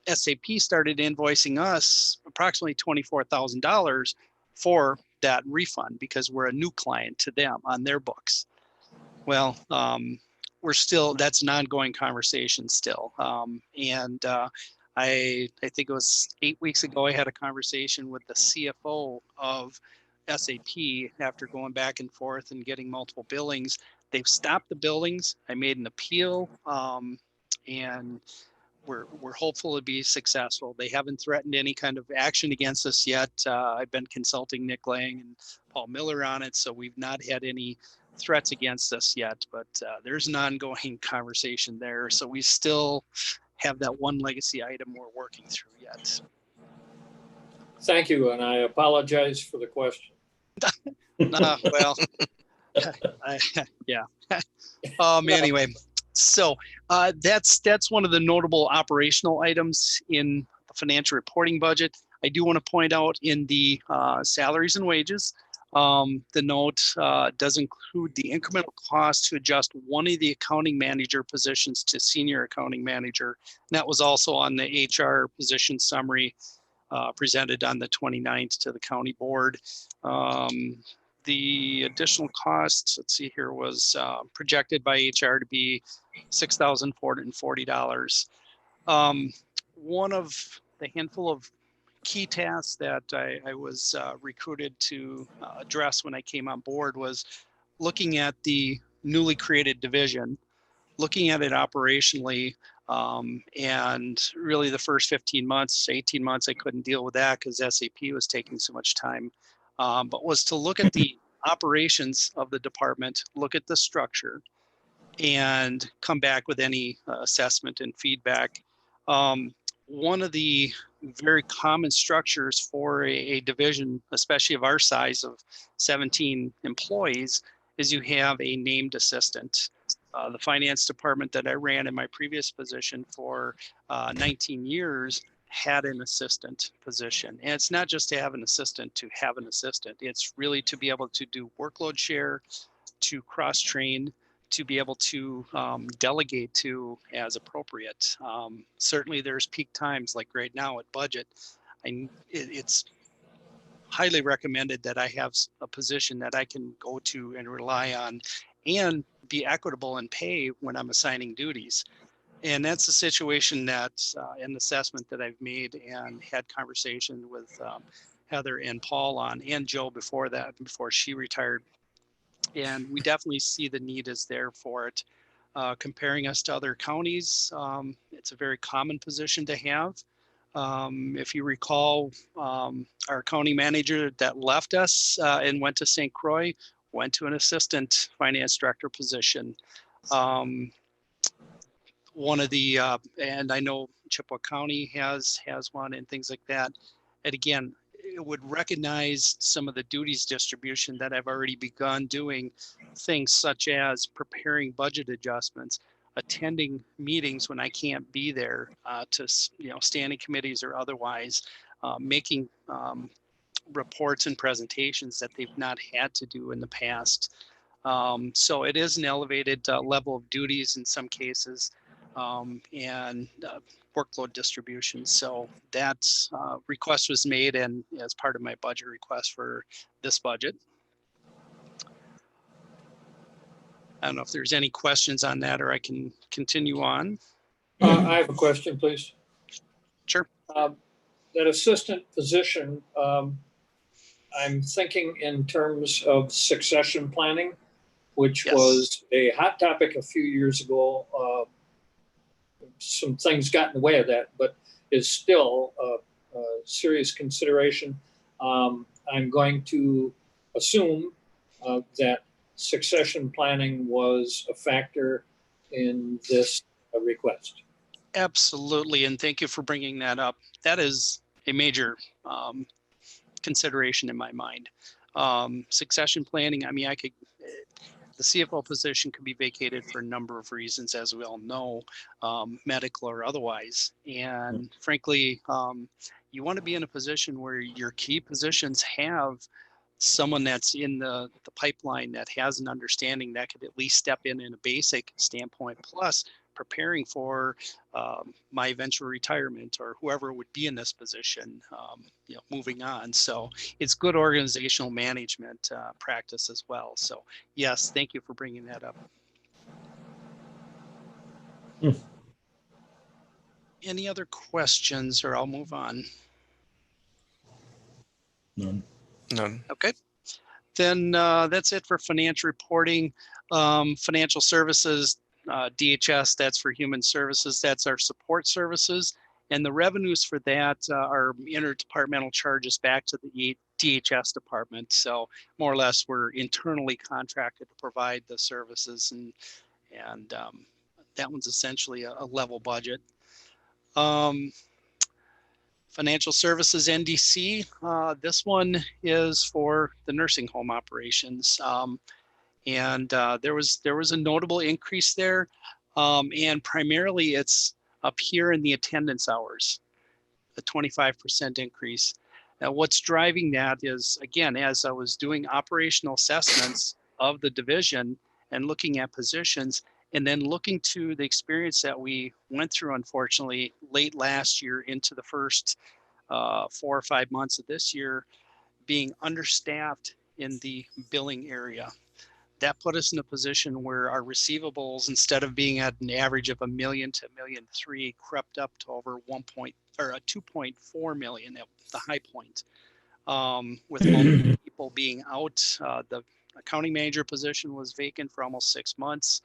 SAP started invoicing us approximately $24,000 for that refund, because we're a new client to them on their books. Well, we're still, that's an ongoing conversation still. And I think it was 8 weeks ago, I had a conversation with the CFO of SAP after going back and forth and getting multiple billings. They've stopped the billings. I made an appeal, and we're hopeful to be successful. They haven't threatened any kind of action against us yet. I've been consulting Nick Lang and Paul Miller on it, so we've not had any threats against us yet, but there's an ongoing conversation there. So we still have that one legacy item we're working through yet. Thank you, and I apologize for the question. Well, yeah. Anyway, so that's one of the notable operational items in the financial reporting budget. I do want to point out in the salaries and wages, the note does include the incremental cost to adjust one of the accounting manager positions to senior accounting manager. And that was also on the HR position summary presented on the 29th to the county board. The additional cost, let's see here, was projected by HR to be $6,440. One of the handful of key tasks that I was recruited to address when I came on board was looking at the newly created division, looking at it operationally, and really the first 15 months, 18 months, I couldn't deal with that because SAP was taking so much time, but was to look at the operations of the department, look at the structure, and come back with any assessment and feedback. One of the very common structures for a division, especially of our size of 17 employees, is you have a named assistant. The finance department that I ran in my previous position for 19 years had an assistant position. And it's not just to have an assistant to have an assistant. It's really to be able to do workload share, to cross-train, to be able to delegate to as appropriate. Certainly there's peak times like right now at budget. It's highly recommended that I have a position that I can go to and rely on and be equitable in pay when I'm assigning duties. And that's a situation that an assessment that I've made and had conversation with Heather and Paul on, and Joe before that, before she retired. And we definitely see the need is there for it. Comparing us to other counties, it's a very common position to have. If you recall, our county manager that left us and went to St. Croix went to an assistant finance director position. One of the, and I know Chippewa County has one and things like that. And again, it would recognize some of the duties distribution that I've already begun doing, things such as preparing budget adjustments, attending meetings when I can't be there to, standing committees or otherwise, making reports and presentations that they've not had to do in the past. So it is an elevated level of duties in some cases, and workload distribution. So that request was made and as part of my budget request for this budget. I don't know if there's any questions on that, or I can continue on. I have a question, please. Sure. That assistant position, I'm thinking in terms of succession planning, which Yes. was a hot topic a few years ago. Some things got in the way of that, but is still a serious consideration. I'm going to assume that succession planning was a factor in this request. Absolutely, and thank you for bringing that up. That is a major consideration in my mind. Succession planning, I mean, the CFO position could be vacated for a number of reasons, as we all know, medical or otherwise. And frankly, you want to be in a position where your key positions have someone that's in the pipeline that has an understanding that could at least step in a basic standpoint, plus preparing for my eventual retirement or whoever would be in this position, moving on. So it's good organizational management practice as well. So yes, thank you for bringing that up. Any other questions, or I'll move on? None. None. Okay. Then that's it for financial reporting. Financial services, DHS, that's for human services. That's our support services. And the revenues for that are interdepartmental charges back to the DHS department. So more or less, we're internally contracted to provide the services, and that one's essentially a level budget. Financial services NDC, this one is for the nursing home operations. And there was a notable increase there. And primarily it's up here in the attendance hours, a 25% increase. Now, what's driving that is, again, as I was doing operational assessments of the division and looking at positions, and then looking to the experience that we went through, unfortunately, late last year into the first 4 or 5 months of this year, being understaffed in the billing area. That put us in a position where our receivables, instead of being at an average of $1 million to $1.3 million, crept up to over 2.4 million at the high point. With multiple people being out, the accounting manager position was vacant for almost 6 months,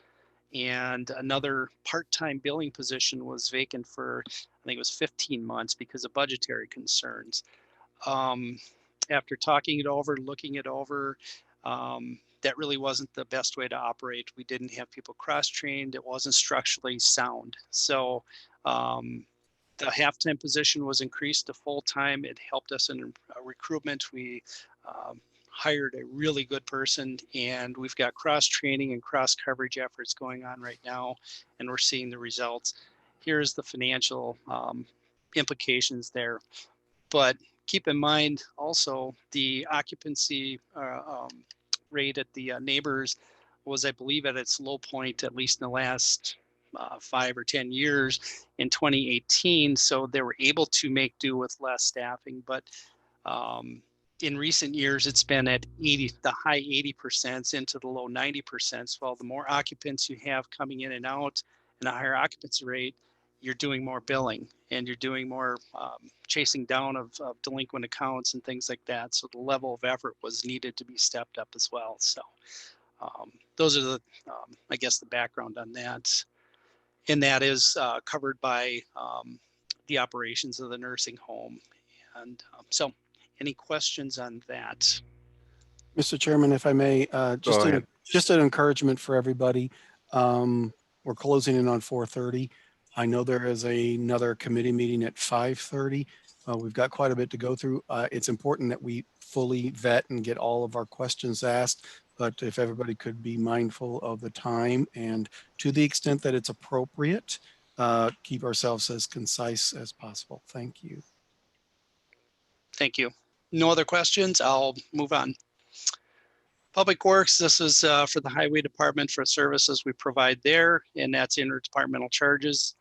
and another part-time billing position was vacant for, I think it was 15 months because of budgetary concerns. After talking it over, looking it over, that really wasn't the best way to operate. We didn't have people cross-trained. It wasn't structurally sound. So the half-time position was increased to full-time. It helped us in recruitment. We hired a really good person, and we've got cross-training and cross-coverage efforts going on right now, and we're seeing the results. Here's the financial implications there. But keep in mind also the occupancy rate at the neighbors was, I believe, at its low point, at least in the last 5 or 10 years in 2018. So they were able to make do with less staffing. But in recent years, it's been at the high 80% into the low 90%. Well, the more occupants you have coming in and out and a higher occupancy rate, you're doing more billing and you're doing more chasing down of delinquent accounts and things like that. So the level of effort was needed to be stepped up as well. So those are the, I guess, the background on that. And that is covered by the operations of the nursing home. And so any questions on that? Mr. Chairman, if I may, Go ahead. just an encouragement for everybody. We're closing in on 4:30. I know there is another committee meeting at 5:30. We've got quite a bit to go through. It's important that we fully vet and get all of our questions asked, but if everybody could be mindful of the time and to the extent that it's appropriate, keep ourselves as concise as possible. Thank you. Thank you. No other questions? I'll move on. Public Works, this is for the Highway Department for services we provide there, and that's interdepartmental charges.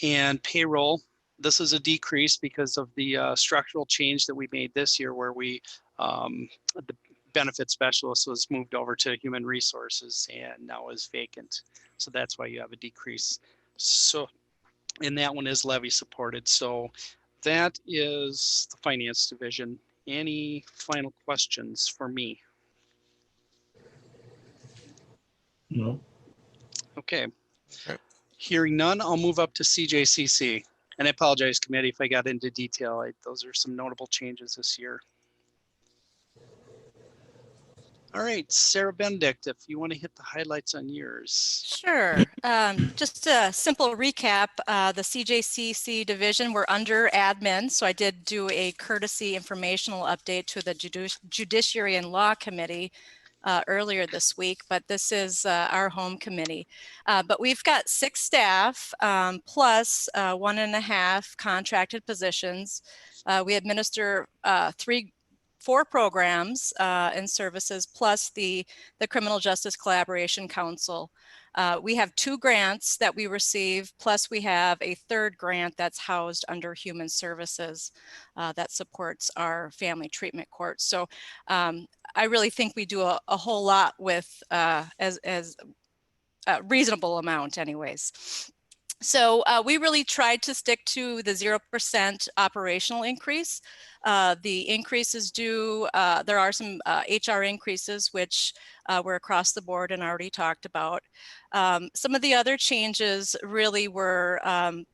And payroll, this is a decrease because of the structural change that we made this year, where we, the benefit specialist was moved over to human resources and now is vacant. So that's why you have a decrease. So, and that one is levy supported. So that is the finance division. Any final questions for me? No. Okay. Okay. Hearing none, I'll move up to CJCC. And I apologize, committee, if I got into detail. Those are some notable changes this year. All right, Sarah Benedict, if you want to hit the highlights on yours. Sure. Just a simple recap, the CJCC division, we're under admin. So I did do a courtesy informational update to the Judiciary and Law Committee earlier this week, but this is our home committee. But we've got 6 staff plus 1.5 contracted positions. We administer 4 programs and services, plus the Criminal Justice Collaboration Council. We have 2 grants that we receive, plus we have a 3rd grant that's housed under Human Services that supports our family treatment courts. So I really think we do a whole lot with as a reasonable amount anyways. So we really tried to stick to the 0% operational increase. The increases do, there are some HR increases, which were across the board and already talked about. Some of the other changes really were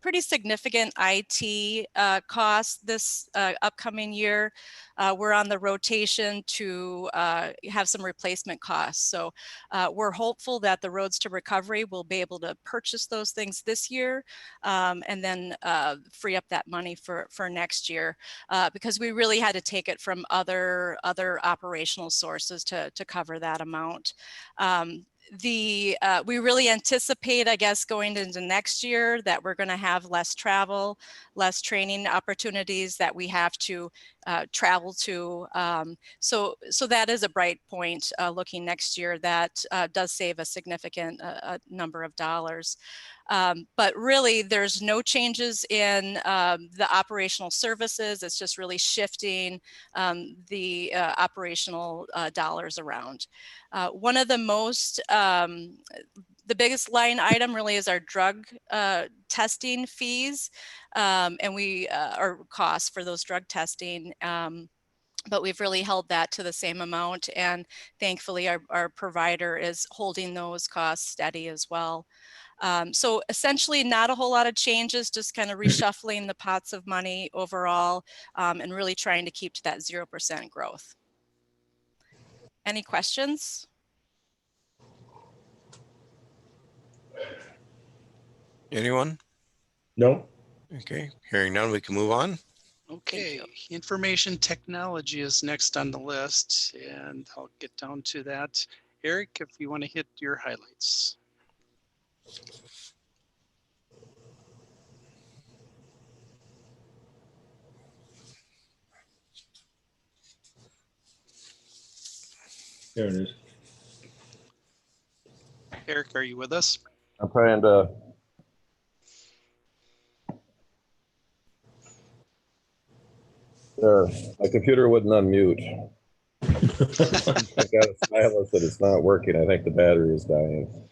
pretty significant IT costs this upcoming year. We're on the rotation to have some replacement costs. So we're hopeful that the Roads to Recovery will be able to purchase those things this year and then free up that money for next year because we really had to take it from other operational sources to cover that amount. We really anticipate, I guess, going into next year that we're going to have less travel, less training opportunities that we have to travel to. So that is a bright point looking next year that does save a significant number of dollars. But really, there's no changes in the operational services. It's just really shifting the operational dollars around. One of the the biggest line item really is our drug testing fees and our costs for those drug testing. But we've really held that to the same amount. And thankfully, our provider is holding those costs steady as well. So essentially not a whole lot of changes, just kind of reshuffling the pots of money overall and really trying to keep to that 0% growth. Any questions? Anyone? No. Okay, hearing none, we can move on. Okay, information technology is next on the list, and I'll get down to that. Eric, if you want to hit your highlights. There it is. Eric, are you with us? I'm trying to. There, my computer wouldn't unmute. I got a stylus that it's not working. I think the battery is dying.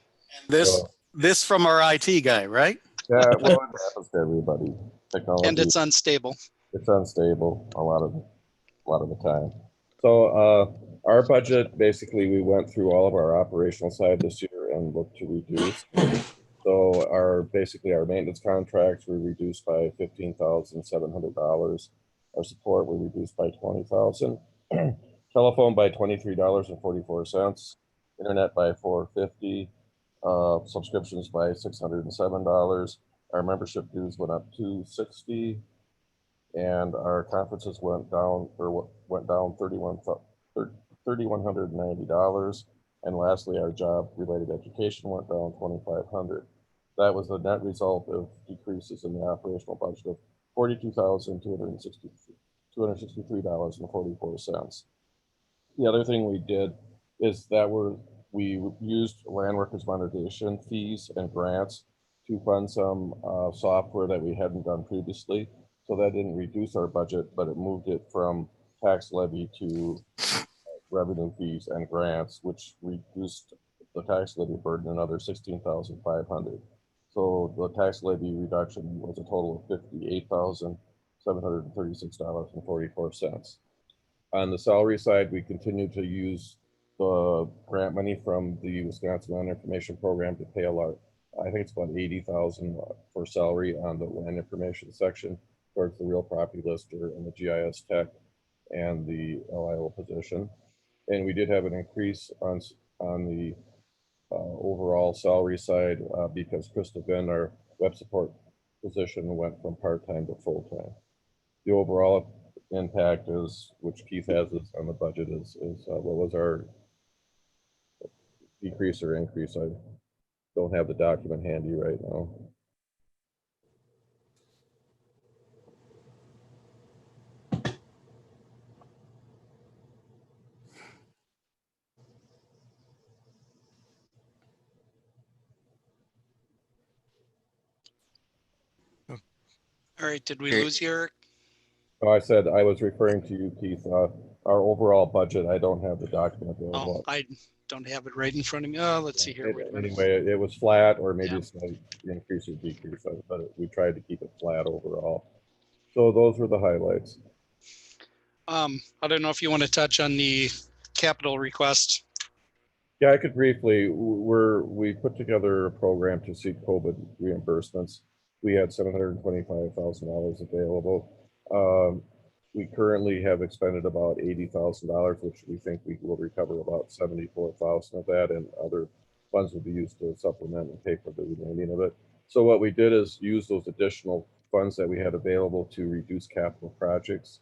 This from our IT guy, right? Yeah, well, it happens to everybody. Technology. And it's unstable. It's unstable a lot of the time. So our budget, basically, we went through all of our operational side this year and looked to reduce. So our maintenance contracts were reduced by $15,700. Our support were reduced by $20,000. Telephone by $23.44. Internet by $450. Subscriptions by $607. Our membership dues went up to $60, and our conferences went down $3,190. And lastly, our job-related education went down $2,500. That was the net result of decreases in the operational budget of $42,263.44. The other thing we did is that we used land workers monetization fees and grants to fund some software that we hadn't done previously. So that didn't reduce our budget, but it moved it from tax levy to revenue fees and grants, which reduced the tax levy burden another $16,500. So the tax levy reduction was a total of $58,736.44. On the salary side, we continue to use the grant money from the Wisconsin Land Information Program to pay a lot. I think it's about $80,000 for salary on the land information section towards the real property lister and the GIS tech and the LIO position. And we did have an increase on the overall salary side because Krista Venn, our web support position, went from part-time to full-time. The overall impact is, which Keith has this on the budget, is what was our decrease or increase? I don't have the document handy right now. All right, did we lose you, Eric? Oh, I said I was referring to you, Keith. our overall budget. I don't have the document Oh, available. I don't have it right in front of me. Oh, let's see here. Wait a minute. Anyway, it was flat or maybe Yeah. a slight increase or decrease, but we tried to keep it flat overall. So those were the highlights. I don't know if you want to touch on the capital request. Yeah, I could briefly. We put together a program to seek COVID reimbursements. We had $725,000 available. We currently have expended about $80,000, which we think we will recover about 74,000 of that, and other funds will be used to supplement and pay for the remaining of it. So what we did is use those additional funds that we had available to reduce capital projects.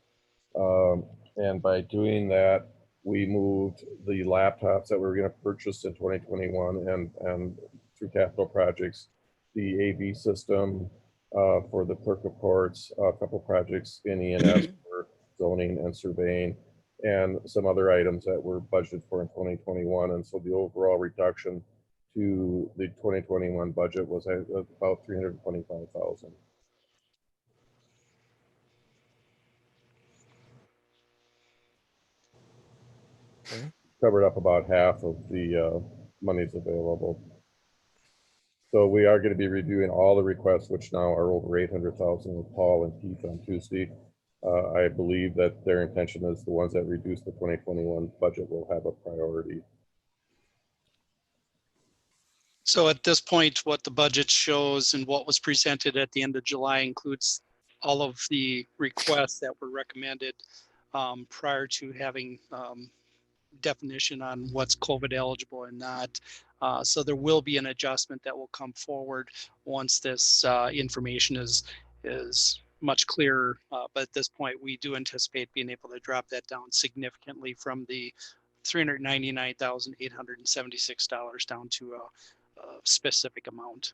And by doing that, we moved the laptops that we were going to purchase in 2021 and through capital projects, the AV system for the clerk of courts, a couple projects in E&S for zoning and surveying, and some other items that were budgeted for in 2021. And so the overall reduction to the 2021 budget was about $325,000. Okay. Covered up about half of the monies available. So we are going to be reviewing all the requests, which now are over 800,000 with Paul and Keith on Tuesday. I believe that their intention is the ones that reduce the 2021 budget will have a priority. So at this point, what the budget shows and what was presented at the end of July includes all of the requests that were recommended prior to having definition on what's COVID eligible and not. So there will be an adjustment that will come forward once this information is much clearer. But at this point, we do anticipate being able to drop that down significantly from the $399,876 down to a specific amount.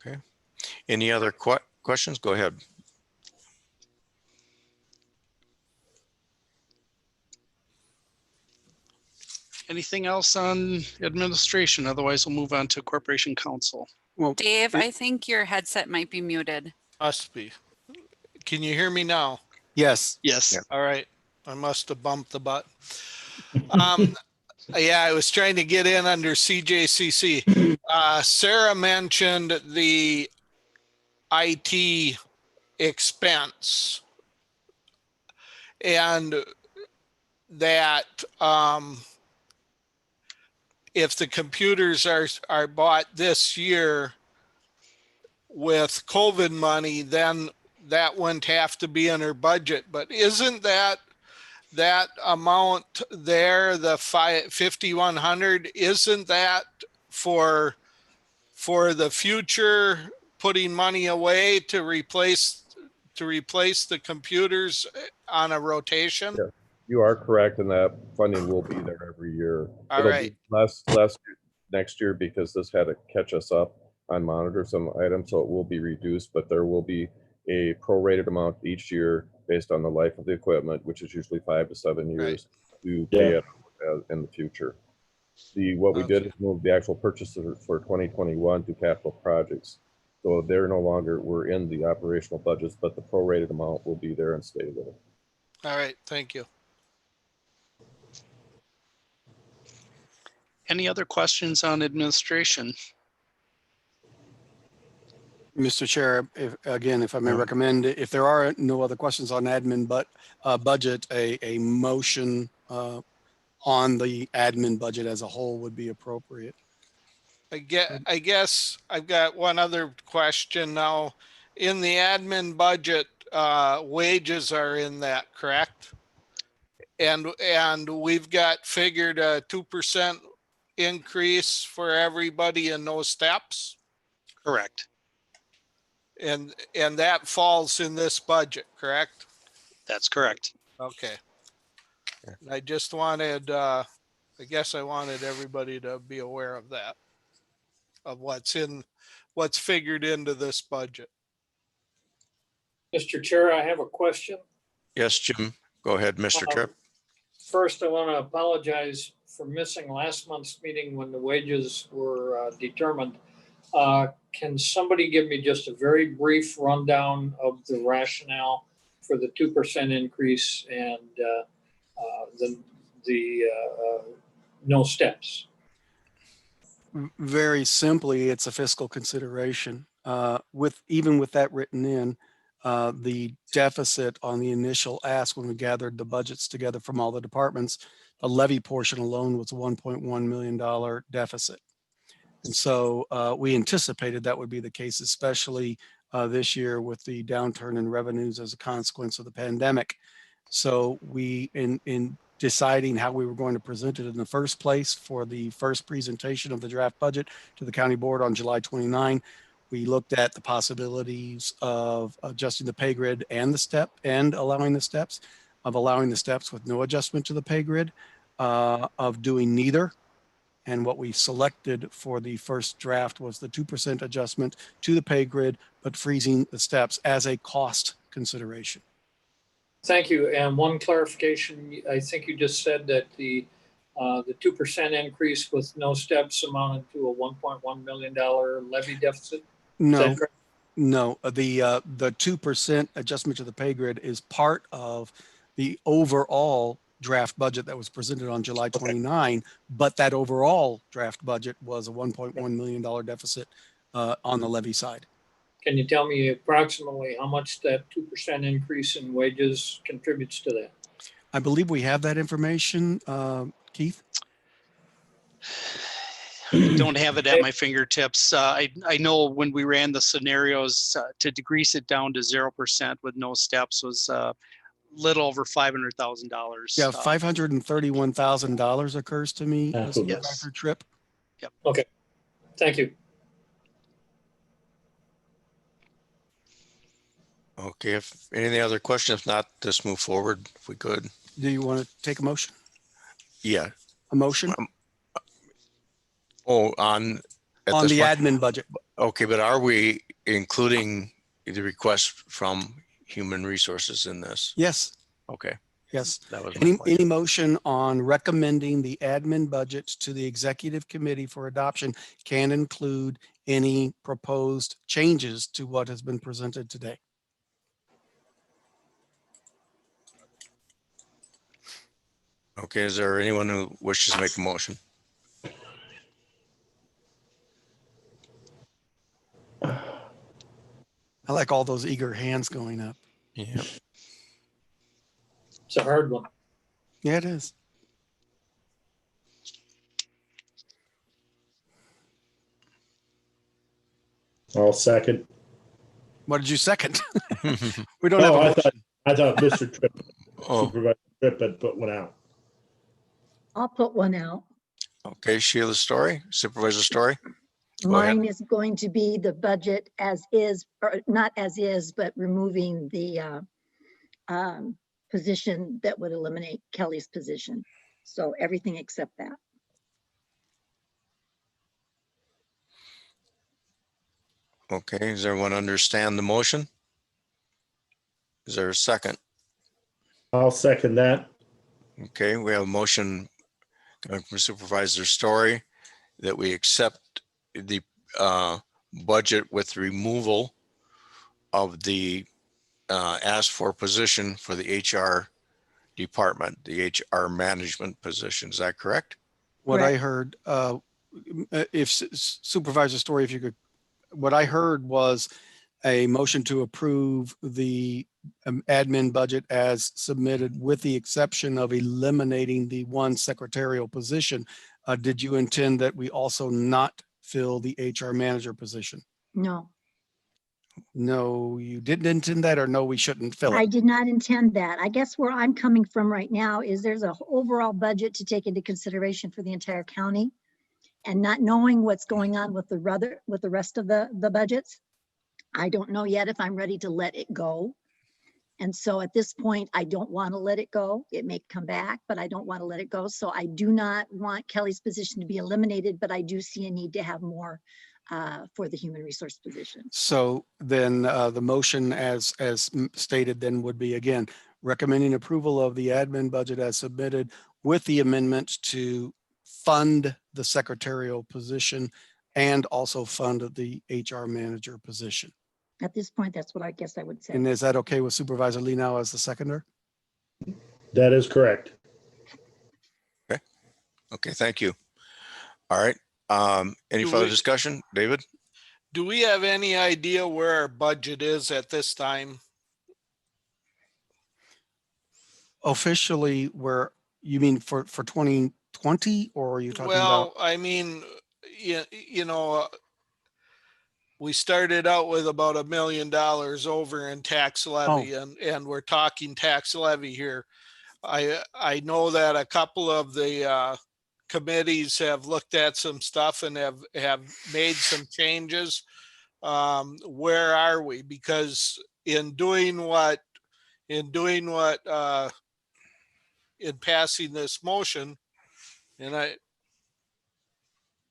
Okay. Any other questions? Go ahead. Anything else on administration? Otherwise, we'll move on to Corporation Counsel. Well, Dave, I think your headset might be muted. Must be. Can you hear me now? yes. Yes. Yeah. All right. I must have bumped the button. Yeah, I was trying to get in under CJCC. Sarah mentioned the IT expense and that if the computers are bought this year with COVID money, then that wouldn't have to be in her budget. But isn't that amount there, the 5,100, isn't that for the future, putting money away to replace the computers on a rotation? Yeah, you are correct, and that funding will be there every year. All It'll right. be less next year because this had to catch us up on monitor some items, so it will be reduced, but there will be a prorated amount each year based on the life of the equipment, which is usually 5 to 7 years, to pay it in the future. What we did is move the actual purchases for 2021 to capital projects. So they're no longer, we're in the operational budgets, but the prorated amount will be there and stay there. All right, thank you. Any other questions on administration? Mr. Chair, if I may recommend, if there are no other questions on admin, but budget, a motion on the admin budget as a whole would be appropriate. I guess I've got one other question now. In the admin budget, wages are in that, correct? And we've got figured a 2% increase for everybody in those steps? Correct. And that falls in this budget, correct? That's correct. Okay. I just wanted, I guess I wanted everybody to be aware of that, of what's figured into this budget. Mr. Chair, I have a question. Yes, Jim, go ahead, Mr. Chair. First, I want to apologize for missing last month's meeting when the wages were determined. Can somebody give me just a very brief rundown of the rationale for for the 2% increase and the no steps? Very simply, it's a fiscal consideration. Even with that written in, the deficit on the initial ask when we gathered the budgets together from all the departments, the levy portion alone was a $1.1 million deficit. And so we anticipated that would be the case, especially this year with the downturn in revenues as a consequence of the pandemic. So we, in deciding how we were going to present it in the first place for the first presentation of the draft budget to the county board on July 29, we looked at the possibilities of adjusting the pay grid and the step and allowing the steps, of allowing the steps with no adjustment to the pay grid, of doing neither. And what we selected for the first draft was the 2% adjustment to the pay grid, but freezing the steps as a cost consideration. Thank you. And one clarification, I think you just said that the 2% increase with no steps amounted to a $1.1 million levy deficit? No, no. The 2% adjustment to the pay grid is part of the overall draft budget that was presented on July 29, but that overall draft budget was a $1.1 million deficit on the levy side. Can you tell me approximately how much that 2% increase in wages contributes to that? I believe we have that information, Keith. I don't have it at my fingertips. I know when we ran the scenarios to decrease it down to 0% with no steps was little over $500,000. Yeah, $531,000 occurs to me. Yes. Trip. Yep. Okay. Thank you. Okay, if any other questions, if not, let's move forward if we could. Do you want to take a motion? Yeah. A motion? On the admin budget. Okay, but are we including the request from Human Resources in this? Yes. Okay. Yes. That was any motion on recommending the admin budget to the executive committee for adoption can include any proposed changes to what has been presented today. Okay, is there anyone who wishes to make a motion? I like all those eager hands going up. Yeah. It's a hard one. Yeah, it is. I'll second. What did you second? We don't have a motion. I thought Mr. Tripp, Oh. Supervisor Tripp had put one out. I'll put one out. Okay, Sheila Story, Supervisor Story. Go ahead. Mine is going to be the budget as is, or not as is, but removing the position that would eliminate Kelly's position. So everything except that. Okay, does everyone understand the motion? Is there a second? I'll second that. Okay, we have a motion coming from Supervisor Story that we accept the budget with removal of the asked for position for the HR department, the HR management position. Is that correct? What I heard, if Supervisor Story, if you could, what I heard was a motion to approve the admin budget as submitted with the exception of eliminating the one secretarial position. Did you intend that we also not fill the HR manager position? No. No, you didn't intend that, or no, we shouldn't fill it? I did not intend that. I guess where I'm coming from right now is there's an overall budget to take into consideration for the entire county, and not knowing what's going on with the rest of the budgets. I don't know yet if I'm ready to let it go. And so at this point, I don't want to let it go. It may come back, but I don't want to let it go. So I do not want Kelly's position to be eliminated, but I do see a need to have more for the human resource position. So then the motion as stated then would be, again, recommending approval of the admin budget as submitted with the amendment to fund the secretarial position and also fund the HR manager position. At this point, that's what I guess I would say. And is that okay with Supervisor Lee now as the seconder? That is correct. Okay, thank you. All right. Any Do further we- discussion, David? Do we have any idea where our budget is at this time? Officially, where, you mean for 2020, or are you talking about? Well, I mean, you know, we started out with about $1 million over in tax levy, and we're talking tax levy here. I know that a couple of the committees have looked at some stuff and have made some changes. Where are we? Because in passing this motion, and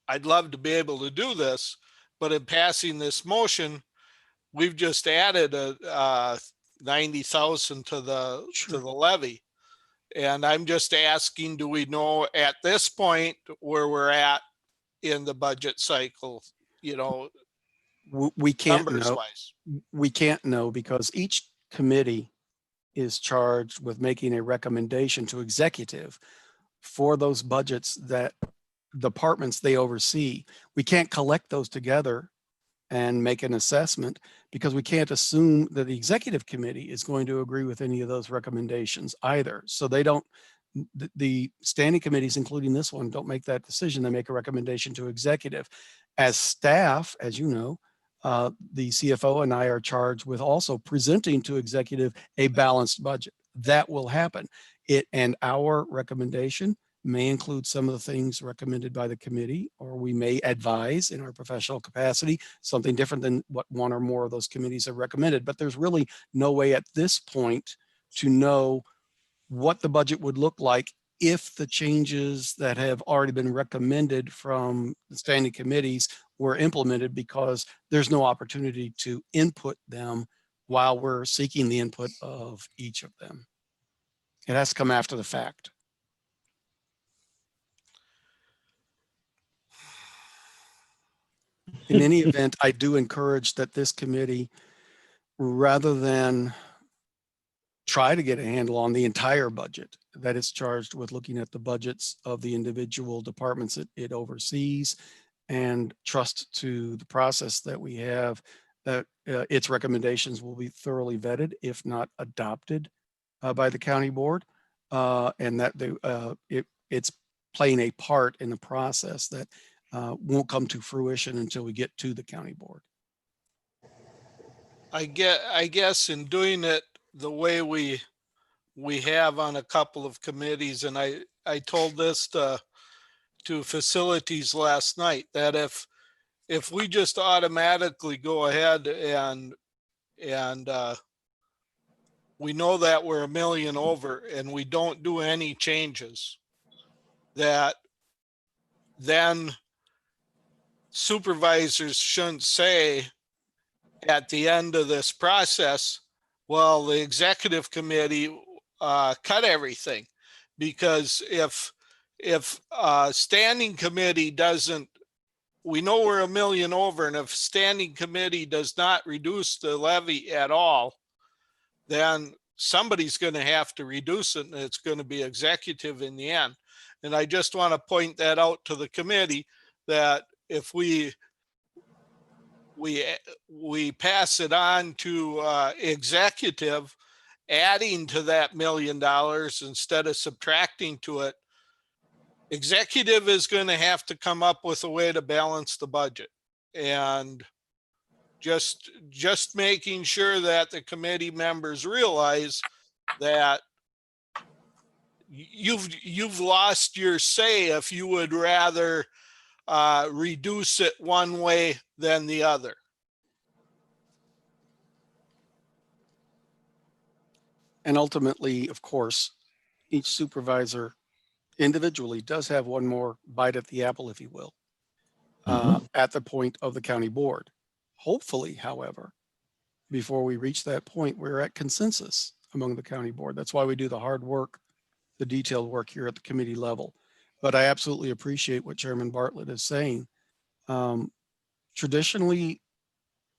I'd love to be able to do this, but in passing this motion, we've just added a 90,000 to the levy. And I'm just asking, do we know at this point where we're at in the budget cycle, you know, We can't numbers know. wise? We can't know because each committee is charged with making a recommendation to executive for those budgets that departments they oversee. We can't collect those together and make an assessment because we can't assume that the executive committee is going to agree with any of those recommendations either. So they don't, the standing committees, including this one, don't make that decision. They make a recommendation to executive. As staff, as you know, the CFO and I are charged with also presenting to executive a balanced budget. That will happen. And our recommendation may include some of the things recommended by the committee, or we may advise in our professional capacity something different than what one or more of those committees have recommended. But there's really no way at this point to know what the budget would look like if the changes that have already been recommended from the standing committees were implemented, because there's no opportunity to input them while we're seeking the input of each of them. It has to come after the fact. In any event, I do encourage that this committee, rather than try to get a handle on the entire budget, that it's charged with looking at the budgets of the individual departments that it oversees, and trust to the process that we have, that its recommendations will be thoroughly vetted, if not adopted by the county board, and that it's playing a part in the process that won't come to fruition until we get to the county board. I guess in doing it the way we have on a couple of committees, and I told this to facilities last night, that if we just automatically go ahead and we know that we're $1 million over and we don't do any changes, that then supervisors shouldn't say at the end of this process, well, the executive committee cut everything. Because if standing committee doesn't, we know we're $1 million over, and if standing committee does not reduce the levy at all, then somebody's going to have to reduce it, and it's going to be executive in the end. And I just want to point that out to the committee, that if we pass it on to executive, adding to that $1 million instead of subtracting to it, executive is going to have to come up with a way to balance the budget. And just making sure that the committee members realize that you've lost your say if you would rather reduce it one way than the other. And ultimately, of course, each supervisor individually does have one more bite at the apple, if you will, at the point of the county board. Hopefully, however, before we reach that point, we're at consensus among the county board. That's why we do the hard work, the detailed work here at the committee level. But I absolutely appreciate what Chairman Bartlett is saying. Traditionally,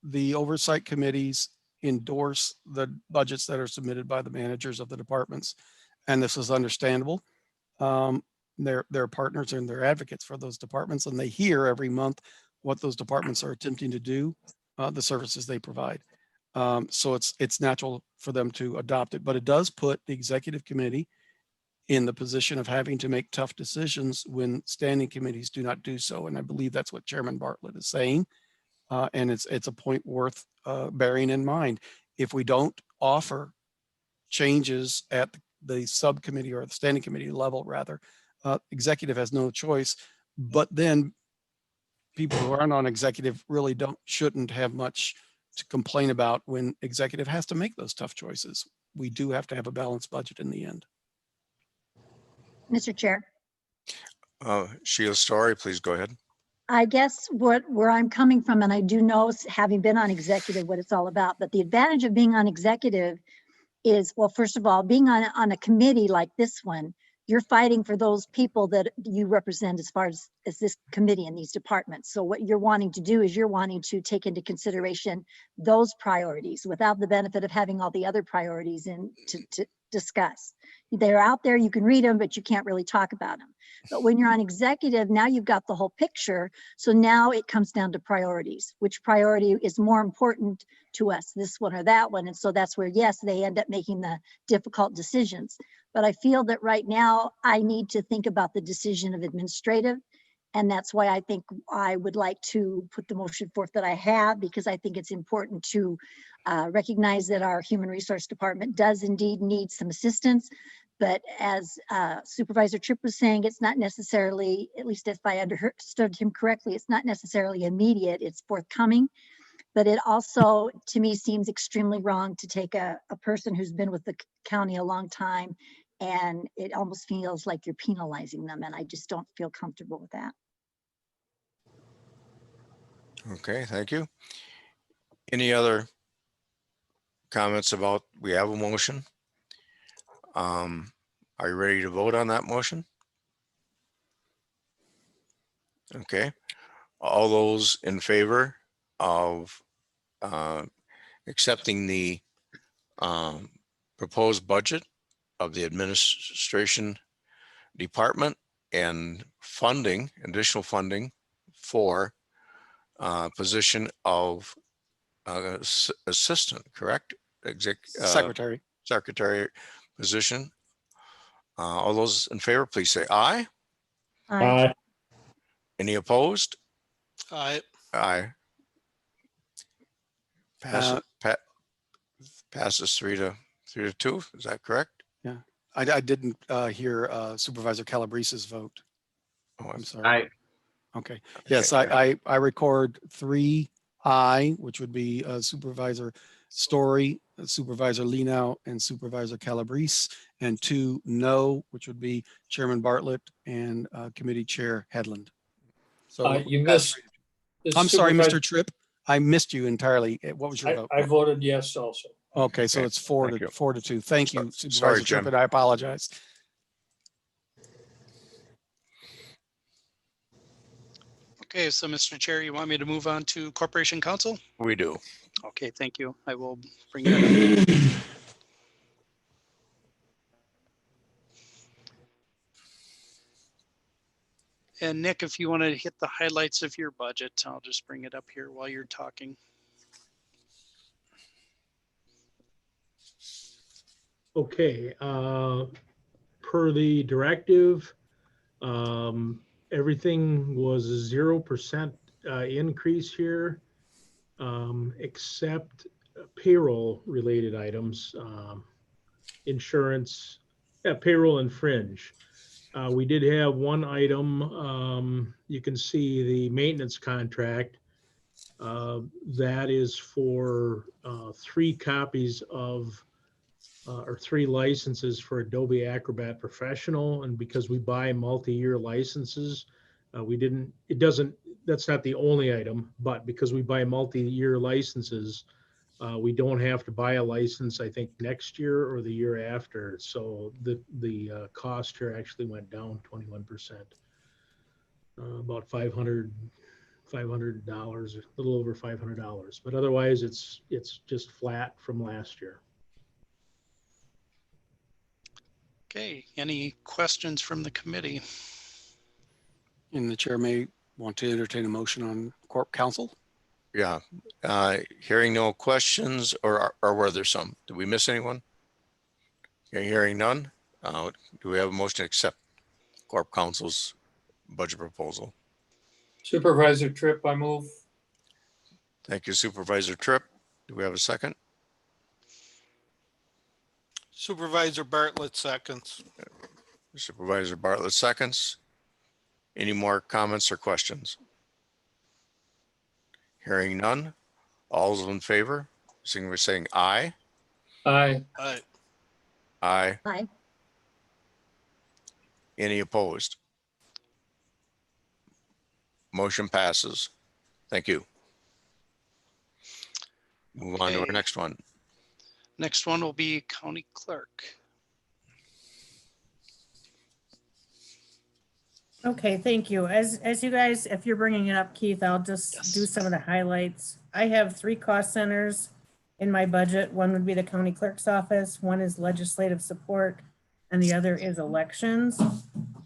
the oversight committees endorse the budgets that are submitted by the managers of the departments. And this is understandable. They're partners and they're advocates for those departments, and they hear every month what those departments are attempting to do, the services they provide. So it's natural for them to adopt it, but it does put the executive committee in the position of having to make tough decisions when standing committees do not do so. And I believe that's what Chairman Bartlett is saying. And it's a point worth bearing in mind. If we don't offer changes at the subcommittee or the standing committee level, rather, executive has no choice. But then people who aren't on executive really shouldn't have much to complain about when executive has to make those tough choices. We do have to have a balanced budget in the end. Mr. Chair, Sheila Story, please go ahead. I guess where I'm coming from, and I do know, having been on executive, what it's all about, but the advantage of being on executive is, well, first of all, being on a committee like this one, you're fighting for those people that you represent as far as this committee and these departments. So what you're wanting to do is you're wanting to take into consideration those priorities without the benefit of having all the other priorities to discuss. They're out there, you can read them, but you can't really talk about them. But when you're on executive, now you've got the whole picture. So now it comes down to priorities. Which priority is more important to us, this one or that one? And so that's where, yes, they end up making the difficult decisions. But I feel that right now I need to think about the decision of administrative. And that's why I think I would like to put the motion forth that I have, because I think it's important to recognize that our human resource department does indeed need some assistance. But as Supervisor Tripp was saying, it's not necessarily, at least if I understood him correctly, it's not necessarily immediate, it's forthcoming. But it also, to me, seems extremely wrong to take a person who's been with the county a long time, and it almost feels like you're penalizing them. And I just don't feel comfortable with that. Okay, thank you. Any other comments about, we have a motion? Are you ready to vote on that motion? Okay, all those in favor of accepting the proposed budget of the administration department and funding, additional funding for position of assistant, correct? Secretary. Secretary position. All those in favor, please say aye. Aye. Any opposed? Aye. Aye. Passes 3-2. Is that correct? Yeah, I didn't hear Supervisor Calabrese's vote. Oh, I'm sorry. Aye. Okay. Yes, I record 3 aye, which would be Supervisor Story, Supervisor Lenow, and Supervisor Calabrese, and 2 no, which would be Chairman Bartlett and Committee Chair Headland. So You missed. I'm sorry, Mr. Tripp. I missed you entirely. What was your vote? I voted yes also. Okay, so it's 4-2. Thank you, Supervisor Sorry, Tripp, Jim. and I apologize. Okay, so Mr. Chair, you want me to move on to Corporation Council? We do. Okay, thank you. I will bring it up. And Nick, if you want to hit the highlights of your budget, I'll just bring it up here while you're talking. Okay, per the directive, everything was a 0% increase here, except payroll related items, insurance, payroll and fringe. We did have one item, you can see the maintenance contract. That is for 3 copies of or 3 licenses for Adobe Acrobat Professional. And because we buy multi-year licenses, that's not the only item, but because we buy multi-year licenses, we don't have to buy a license, I think, next year or the year after. So the cost here actually went down 21%, about $540 $500, a little over $500. But otherwise, it's just flat from last year. Okay, any questions from the committee? And the chair may want to entertain a motion on corp council. Yeah, hearing no questions, or were there some? Did we miss anyone? Okay, hearing none. Do we have a motion to accept Corp Council's budget proposal? Supervisor Tripp, I move. Thank you, Supervisor Tripp. Do we have a second? Supervisor Bartlett seconds. Supervisor Bartlett seconds. Any more comments or questions? Hearing none. All those in favor, signify by saying aye. Aye. Aye. Aye. Aye. Any opposed? Motion passes. Thank you. Move on to our Okay. next one. Next one will be County Clerk. Okay, thank you. As you guys, if you're bringing it up, Keith, I'll just Yes. do some of the highlights. I have 3 cost centers in my budget. One would be the county clerk's office, one is legislative support, and the other is elections.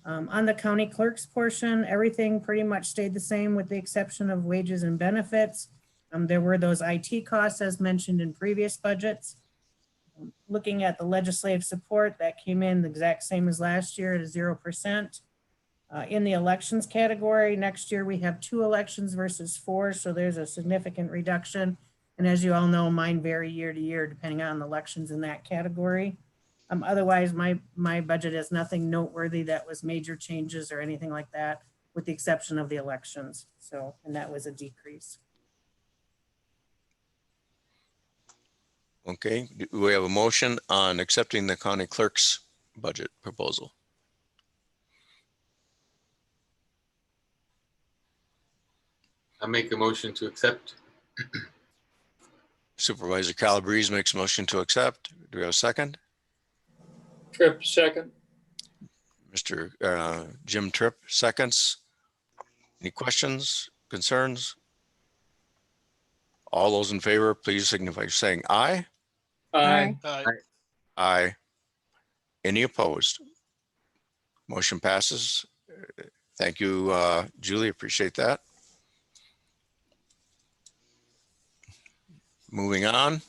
On the county clerk's portion, everything pretty much stayed the same with the exception of wages and benefits. There were those IT costs as mentioned in previous budgets. Looking at the legislative support, that came in the exact same as last year at 0%. In the elections category, next year we have 2 elections versus 4, so there's a significant reduction. And as you all know, mine vary year to year depending on the elections in that category. Otherwise, my budget has nothing noteworthy that was major changes or anything like that, with the exception of the elections. So, and that was a decrease. Okay, do we have a motion on accepting the county clerk's budget proposal? I make a motion to accept. Supervisor Calabrese makes a motion to accept. Do we have a second? Tripp, second. Mr. Jim Tripp seconds. Any questions, concerns? All those in favor, please signify by saying aye. Aye. Aye. Aye. Any opposed? Motion passes. Thank you, Julie. Appreciate that. Moving on.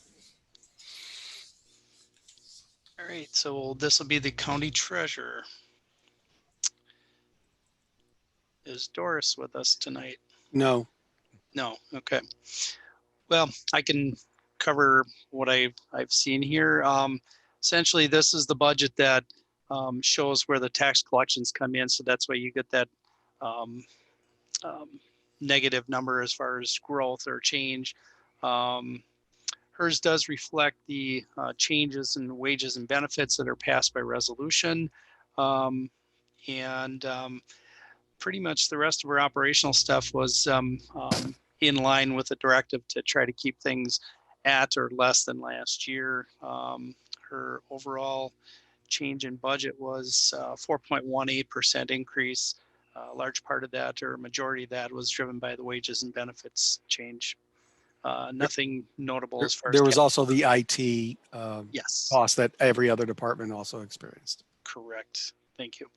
All right, so this will be the county treasurer. Is Doris with us tonight? No. No, okay. Well, I can cover what I've seen here. Essentially, this is the budget that shows where the tax collections come in. So that's why you get that negative number as far as growth or change. Hers does reflect the changes in wages and benefits that are passed by resolution. Pretty much the rest of her operational stuff was in line with the directive to try to keep things at or less than last year. Her overall change in budget was 4.18% increase. A large part of that, or majority of that, was driven by the wages and benefits change. Nothing notable as far as. There was also the IT yes, cost that every other department also experienced. Correct. Thank you.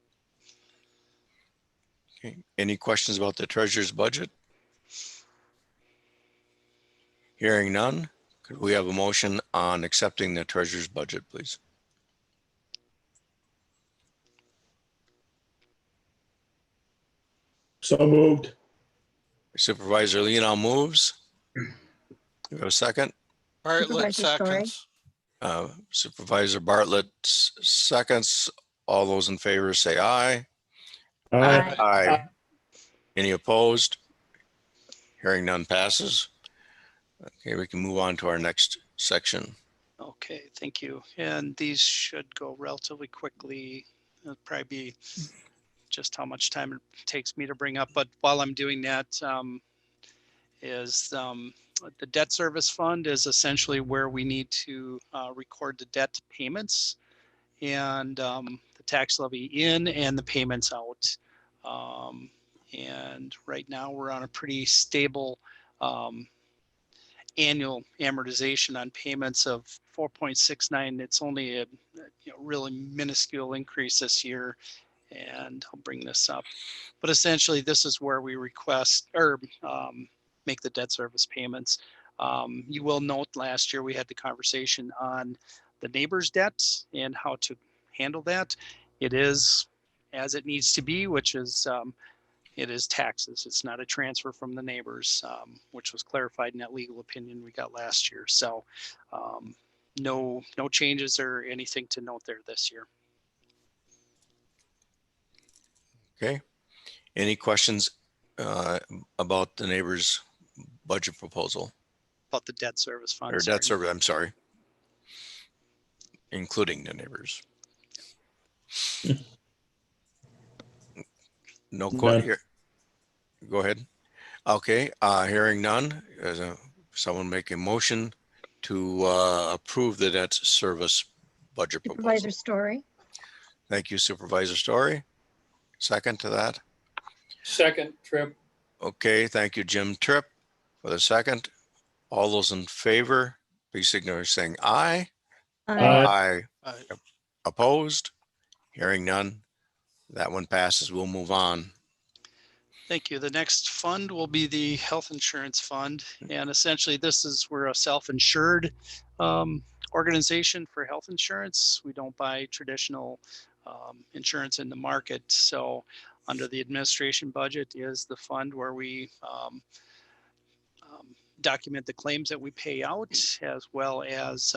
Okay. Any questions about the treasurer's budget? Hearing none, could we have a motion on accepting the treasurer's budget, please? So moved. Supervisor Leonel moves. Do we have a second? Bartlett Supervisor Story. seconds. Supervisor Bartlett seconds. All those in favor say aye. Aye. Aye. Any opposed? Hearing none passes. Okay, we can move on to our next section. Okay, thank you. And these should go relatively quickly. It'll probably be just how much time it takes me to bring up. But while I'm doing that, the debt service fund is essentially where we need to record the debt payments and the tax levy in and the payments out. And right now we're on a pretty stable annual amortization on payments of 4.69. It's only a really minuscule increase this year, and I'll bring this up. But essentially, this is where we request or make the debt service payments. You will note last year we had the conversation on the neighbor's debt and how to handle that. It is as it needs to be, which is it is taxes. It's not a transfer from the neighbors, which was clarified in that legal opinion we got last year. So no changes or anything to note there this year. Okay. Any questions about the neighbor's budget proposal? About the debt service fund. Or debt service, I'm sorry. Including the neighbors. No question. Go ahead. Okay, hearing none, someone make a motion to approve the debt service budget proposal. Supervisor Story. Thank you, Supervisor Story. Second to that. Second, Tripp. Okay, thank you, Jim Tripp, for the second. All those in favor, please signal by saying aye. Aye. Aye. Opposed? Hearing none. That one passes. We'll move on. Thank you. The next fund will be the health insurance fund. And essentially this is, we're a self-insured organization for health insurance. We don't buy traditional insurance in the market. So under the administration budget is the fund where we document the claims that we pay out, as well as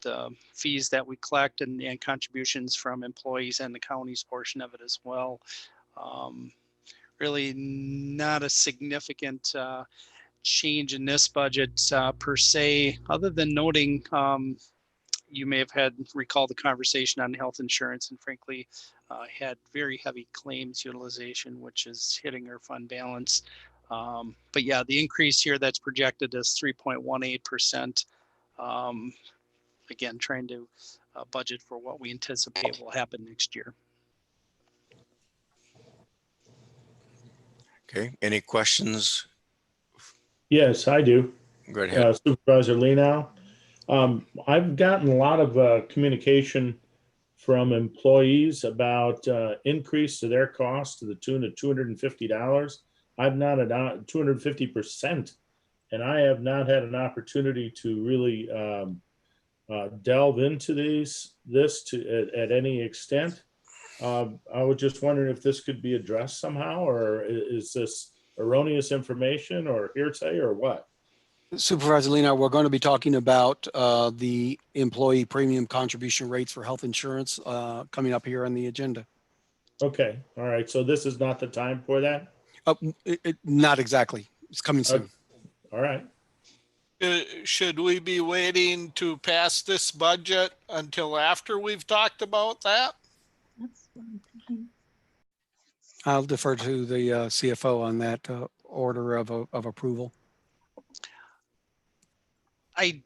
the fees that we collect and contributions from employees and the county's portion of it as well. Really not a significant change in this budget per se, other than noting you may have recalled the conversation on health insurance, and frankly had very heavy claims utilization, which is hitting our fund balance. But yeah, the increase here that's projected is 3.18%. Again, trying to budget for what we anticipate will happen next year. Okay, any questions? Yes, I do. Go ahead. Supervisor Lenow. I've gotten a lot of communication from employees about increase to their cost to the tune of $250. I've not at 250%, and I have not had an opportunity to really delve into this at any extent. I was just wondering if this could be addressed somehow, or is this erroneous information or hearsay or what? Supervisor Lena, we're going to be talking about the employee premium contribution rates for health insurance coming up here on the agenda. Okay, all right. So this is not the time for that? Not exactly. It's coming soon. All right. Should we be waiting to pass this budget until after we've talked about that? That's what I'm thinking. I'll defer to the CFO on that order of approval. I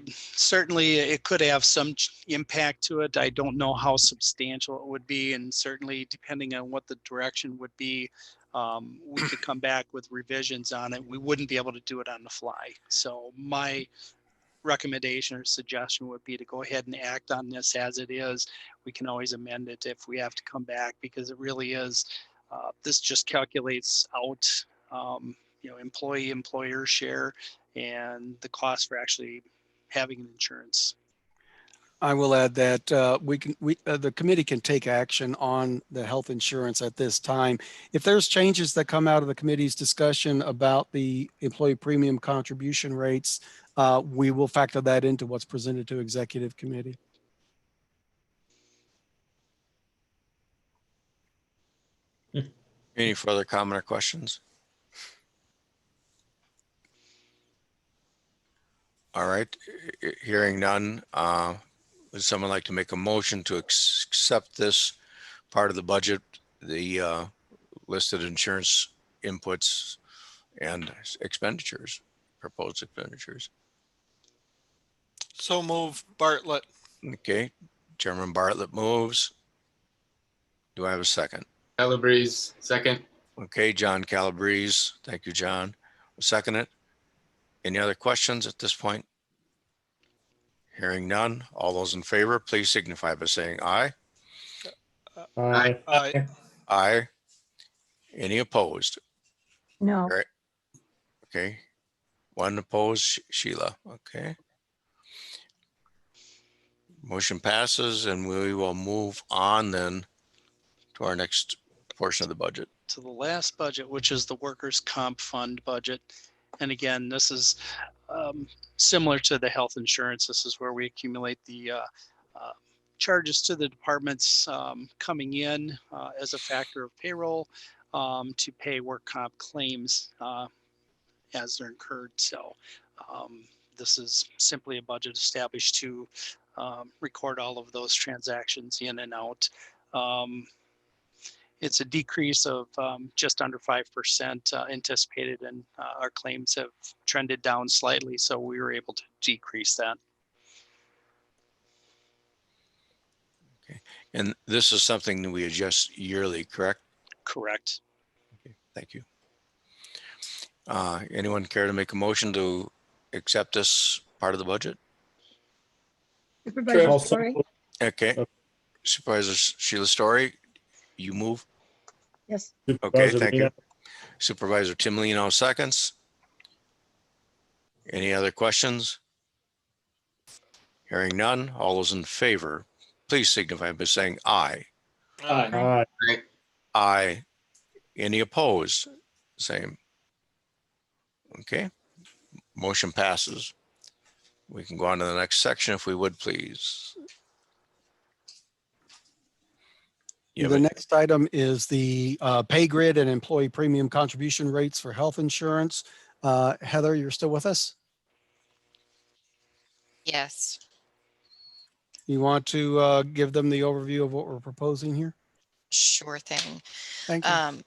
certainly it could have some impact to it. I don't know how substantial it would be, and certainly depending on what the direction would be, we could come back with revisions on it. We wouldn't be able to do it on the fly. So my recommendation or suggestion would be to go ahead and act on this as it is. We can always amend it if we have to come back, because it really is, this just calculates out, employee employer share and the cost for actually having an insurance. I will add that the committee can take action on the health insurance at this time. If there's changes that come out of the committee's discussion about the employee premium contribution rates, we will factor that into what's presented to executive committee. Any further comment or questions? All right, hearing none. Would someone like to make a motion to accept this part of the budget, the listed insurance inputs and expenditures, proposed expenditures? So move, Bartlett. Okay, Chairman Bartlett moves. Do I have a second? Calabrese, second. Okay, John Calabrese. Thank you, John. Second it. Any other questions at this point? Hearing none. All those in favor, please signify by saying aye. Aye. Aye. Any opposed? No, All right. Okay. One opposed, Sheila. Okay. Motion passes and we will move on then to our next portion of the budget. To the last budget, which is the workers' comp fund budget. And again, this is similar to the health insurance. This is where we accumulate the charges to the departments coming in as a factor of payroll to pay work comp claims as they're incurred. So this is simply a budget established to record all of those transactions in and out. It's a decrease of just under 5% anticipated, and our claims have trended down slightly, so we were able to decrease that. Okay. And this is something that we adjust yearly, correct? Correct. Okay. Thank you. Anyone care to make a motion to accept this part of the budget? I'll second. Okay. Supervisor Sheila Story, you move. yes, Okay, Supervisor thank you. Lena. Supervisor Tim Lino seconds. Any other questions? Hearing none, all those in favor, please signify by saying aye. Aye. Aye. Any opposed? Same. Okay. Motion passes. We can go on to the next section if we would, please. The next item is the pay grid and employee premium contribution rates for health insurance. Heather, you're still with us? Yes. You want to give them the overview of what we're proposing here? Sure thing. Thank you.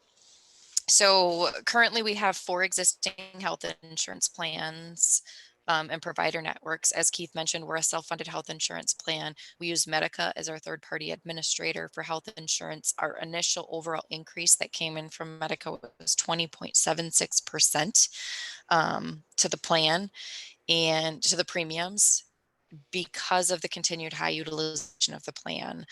So currently we have 4 existing health insurance plans and provider networks. As Keith mentioned, we're a self-funded health insurance plan. We use Medica as our third-party administrator for health insurance. Our initial overall increase that came in from Medica was 20.76% to the plan and to the premiums, because of the continued high utilization of the plan.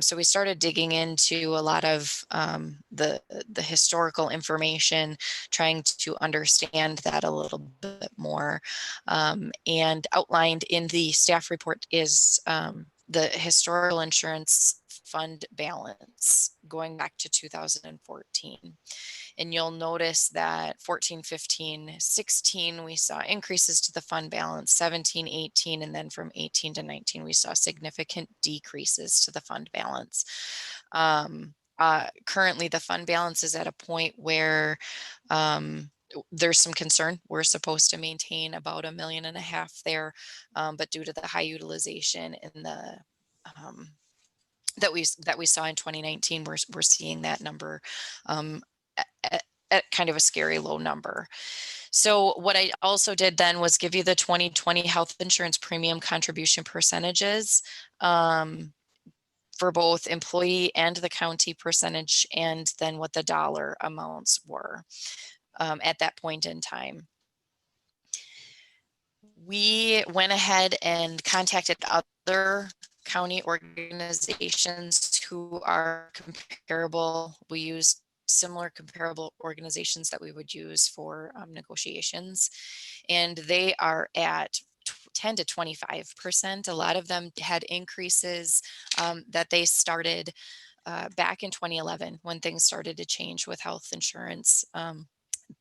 So we started digging into a lot of the historical information, trying to understand that a little bit more. And outlined in the staff report is the historical insurance fund balance going back to 2014. And you'll notice that 14, 15, 16, we saw increases to the fund balance, 17, 18, and then from 18 to 19, we saw significant decreases to the fund balance. Currently, the fund balance is at a point where there's some concern. We're supposed to maintain about $1.5 million there, but due to the high utilization and the that we saw in 2019, we're seeing that number at kind of a scary low number. So what I also did then was give you the 2020 health insurance premium contribution percentages for both employee and the county percentage, and then what the dollar amounts were at that point in time. We went ahead and contacted other county organizations who are comparable. We used similar comparable organizations that we would use for negotiations, and they are at 10 to 25%. A lot of them had increases that they started back in 2011 when things started to change with health insurance.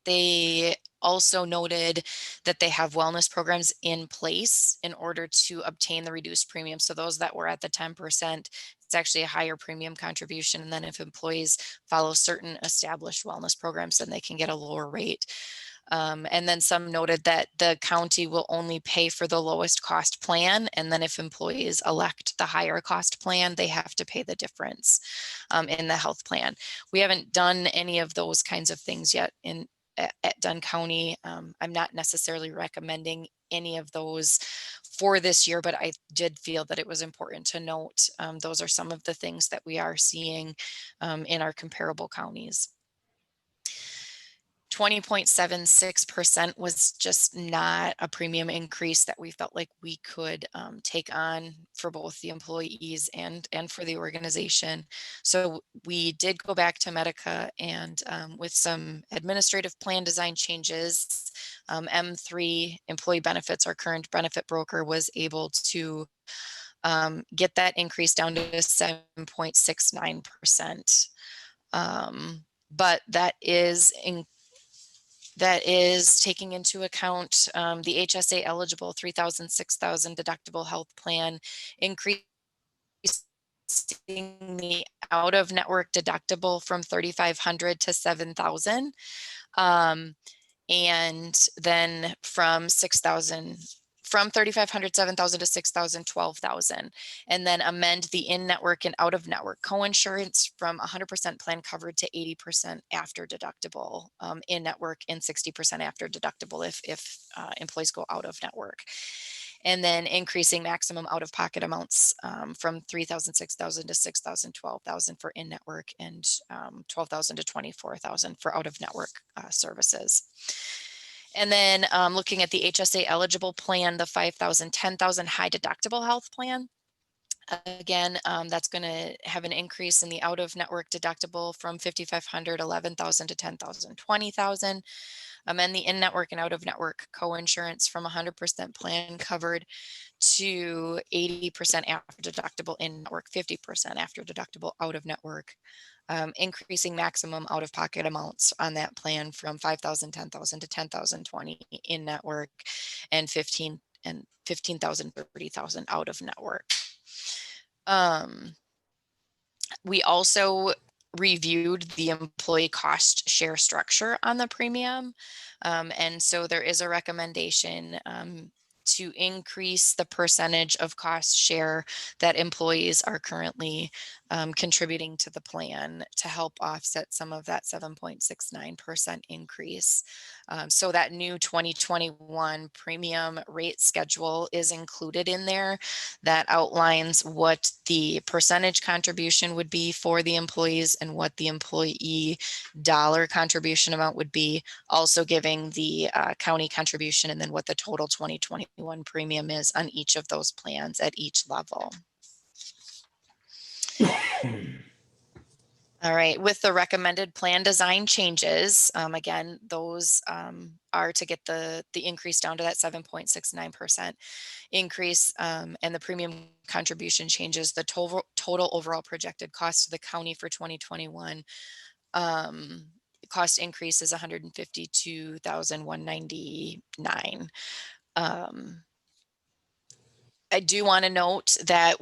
They also noted that they have wellness programs in place in order to obtain the reduced premium. So those that were at the 10%, it's actually a higher premium contribution. And then if employees follow certain established wellness programs, then they can get a lower rate. And then some noted that the county will only pay for the lowest cost plan. And then if employees elect the higher cost plan, they have to pay the difference in the health plan. We haven't done any of those kinds of things yet at Dunn County. I'm not necessarily recommending any of those for this year, but I did feel that it was important to note those are some of the things that we are seeing in our comparable counties. 20.76% was just not a premium increase that we felt like we could take on for both the employees and for the organization. So we did go back to Medica and with some administrative plan design changes, M3 Employee Benefits, our current benefit broker, was able to get that increase down to 7.69%. But that is taking into account the HSA eligible 3,000, 6,000 deductible health plan, increasing the out of network deductible from 3,500 to 7,000. And then from 3,500, 7,000 to 6,000, 12,000, and then amend the in-network and out-of-network coinsurance from 100% plan covered to 80% after deductible in-network and 60% after deductible if employees go out of network. And then increasing maximum out-of-pocket amounts from 3,000, 6,000 to 6,000, 12,000 for in-network and 12,000 to 24,000 for out-of-network services. And then looking at the HSA eligible plan, the 5,000, 10,000 high deductible health plan. Again, that's going to have an increase in the out-of-network deductible from 5,500, 11,000 to 10,000, 20,000. Amend the in-network and out-of-network coinsurance from 100% plan covered to 80% after deductible in-network, 50% after deductible out-of-network. Increasing maximum out-of-pocket amounts on that plan from 5,000, 10,000 to 10,000, 20 in-network, and 15,000, 30,000 out-of-network. We also reviewed the employee cost share structure on the premium. And so there is a recommendation to increase the percentage of cost share that employees are currently contributing to the plan to help offset some of that 7.69% increase. So that new 2021 premium rate schedule is included in there that outlines what the percentage contribution would be for the employees and what the employee dollar contribution amount would be, also giving the county contribution and then what the total 2021 premium is on each of those plans at each level. All right, with the recommended plan design changes, again, those are to get the increase down to that 7.69% increase, and the premium contribution changes. The total overall projected cost to the county for 2021 cost increase is $152,199. I do want to note that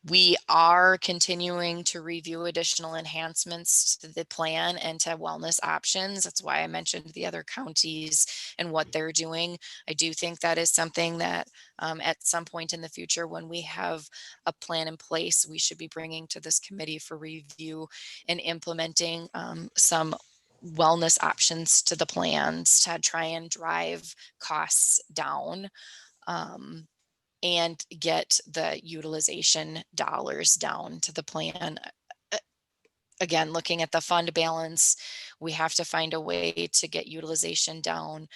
we are continuing to review additional enhancements to the plan and to wellness options. That's why I mentioned the other counties and what they're doing. I do think that is something that at some point in the future, when we have a plan in place, we should be bringing to this committee for review and implementing some wellness options to the plans to try and drive costs down. And get the utilization dollars down to the plan. Again, looking at the fund balance, we have to find a way to get utilization down.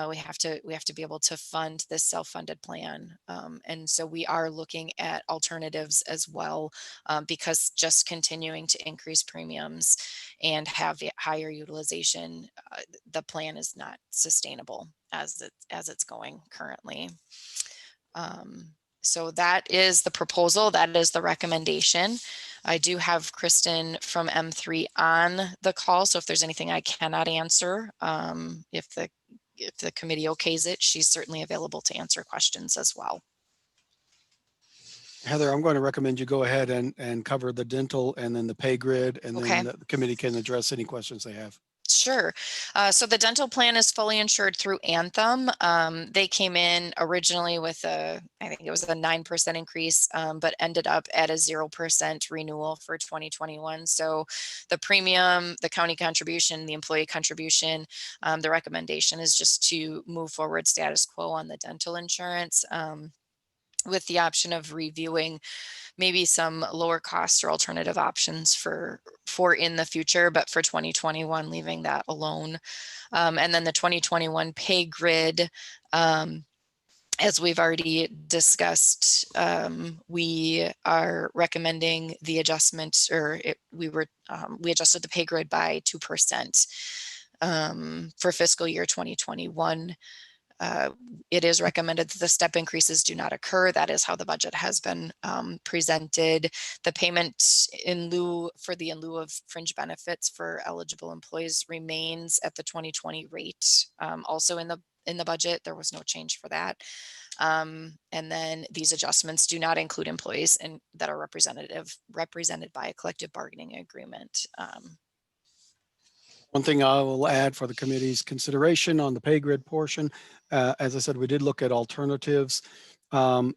We have to be able to fund this self-funded plan. And so we are looking at alternatives as well, because just continuing to increase premiums and have higher utilization, the plan is not sustainable as it's going currently. So that is the proposal. That is the recommendation. I do have Kristen from M3 on the call. So if there's anything I cannot answer, if the committee okays it, she's certainly available to answer questions as well. Heather, I'm going to recommend you go ahead and cover the dental and then the pay grid, and Okay. then the committee can address any questions they have. Sure. So the dental plan is fully insured through Anthem. They came in originally with I think it was a 9% increase, but ended up at a 0% renewal for 2021. So the premium, the county contribution, the employee contribution, the recommendation is just to move forward status quo on the dental insurance. with the option of reviewing maybe some lower cost or alternative options for in the future, but for 2021, leaving that alone. And then the 2021 pay grid, as we've already discussed, we are recommending the adjustment, or we adjusted the pay grid by 2% for fiscal year 2021. It is recommended that the step increases do not occur. That is how the budget has been presented. The payment in lieu of fringe benefits for eligible employees remains at the 2020 rate. Also in the budget, there was no change for that. And then these adjustments do not include employees that are represented by a collective bargaining agreement. One thing I will add for the committee's consideration on the pay grid portion, as I said, we did look at alternatives. The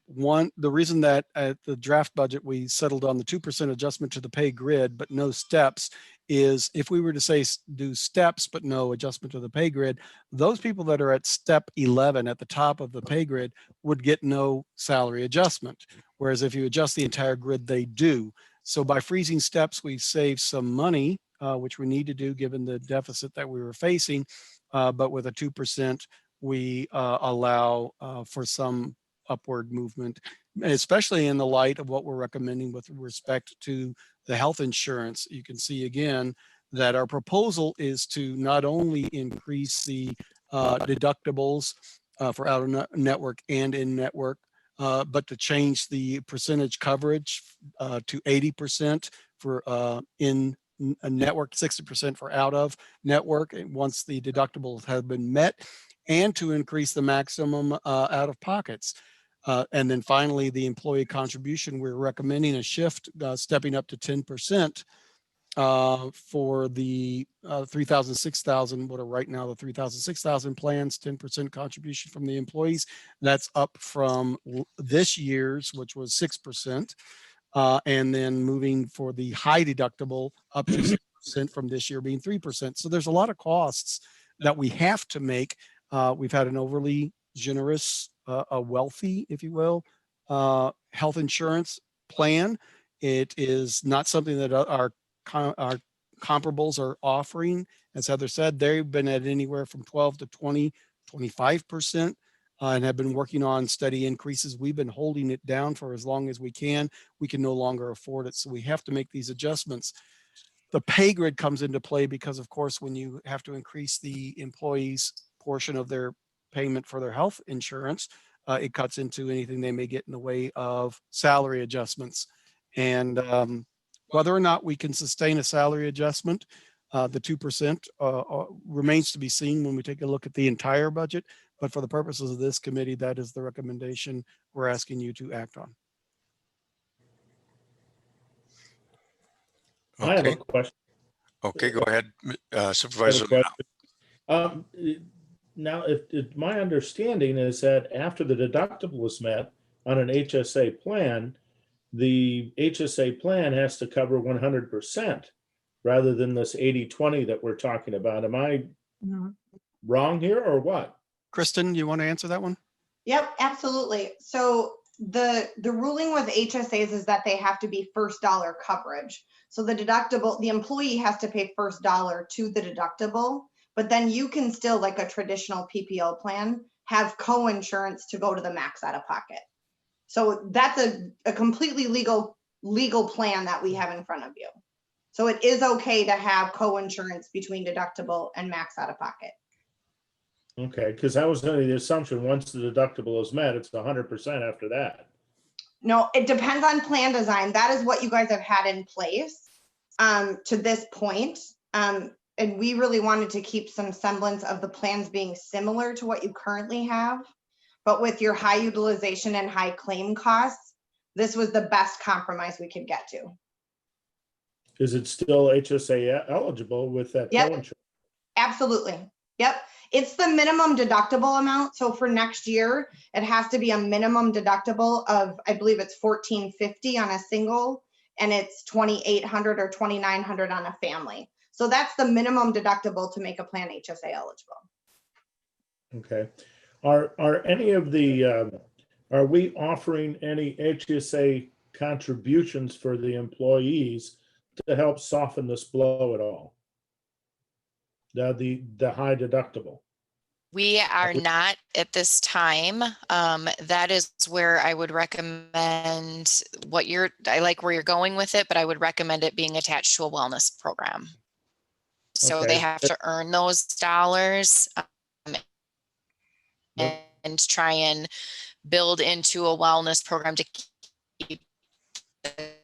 reason that at the draft budget, we settled on the 2% adjustment to the pay grid, but no steps, is if we were to say do steps, but no adjustment to the pay grid, those people that are at step 11 at the top of the pay grid would get no salary adjustment. Whereas if you adjust the entire grid, they do. So by freezing steps, we save some money, which we need to do given the deficit that we were facing. But with a 2%, we allow for some upward movement, especially in the light of what we're recommending with respect to the health insurance. You can see again that our proposal is to not only increase the deductibles for out-of-network and in-network, but to change the percentage coverage to 80% for in a network, 60% for out of network once the deductibles have been met, and to increase the maximum out of pockets. And then finally, the employee contribution, we're recommending a shift stepping up to 10% for the 3,000, 6,000, what are right now the 3,000, 6,000 plans, 10% contribution from the employees. That's up from this year's, which was 6%. And then moving for the high deductible up to 6% from this year being 3%. So there's a lot of costs that we have to make. We've had an overly generous, a wealthy, if you will, health insurance plan. It is not something that our comparables are offering. As Heather said, they've been at anywhere from 12 to 20, 25%. And have been working on steady increases. We've been holding it down for as long as we can. We can no longer afford it. So we have to make these adjustments. The pay grid comes into play because, of course, when you have to increase the employees' portion of their payment for their health insurance, it cuts into anything they may get in the way of salary adjustments. And whether or not we can sustain a salary adjustment, the 2% remains to be seen when we take a look at the entire budget. But for the purposes of this committee, that is the recommendation we're asking you to act on. I have a question. Okay, go ahead, Supervisor. Now, if my understanding is that after the deductible is met on an HSA plan, the HSA plan has to cover 100% rather than this 80-20 that we're talking about. Am I wrong here or what? Kristen, you want to answer that one? Yep, absolutely. So the ruling with HSAs is that they have to be first dollar coverage. So the deductible, the employee has to pay first dollar to the deductible, but then you can still, like a traditional PPO plan, have co-insurance to go to the max out of pocket. So that's a completely legal plan that we have in front of you. So it is okay to have co-insurance between deductible and max out of pocket. Okay, because I was under the assumption once the deductible is met, it's 100% after that. No, it depends on plan design. That is what you guys have had in place to this point. And we really wanted to keep some semblance of the plans being similar to what you currently have. But with your high utilization and high claim costs, this was the best compromise we could get to. Is it still HSA eligible with that co-insurance? Absolutely. Yep. It's the minimum deductible amount. So for next year, it has to be a minimum deductible of, I believe it's $1,450 on a single, and it's $2,800 or $2,900 on a family. So that's the minimum deductible to make a plan HSA eligible. Okay. Are any of the are we offering any HSA contributions for the employees to help soften this blow at all? The high deductible. We are not at this time. That is where I would recommend I like where you're going with it, but I would recommend it being attached to a wellness program. So they Okay. have to earn those dollars and try and build into a wellness program to keep the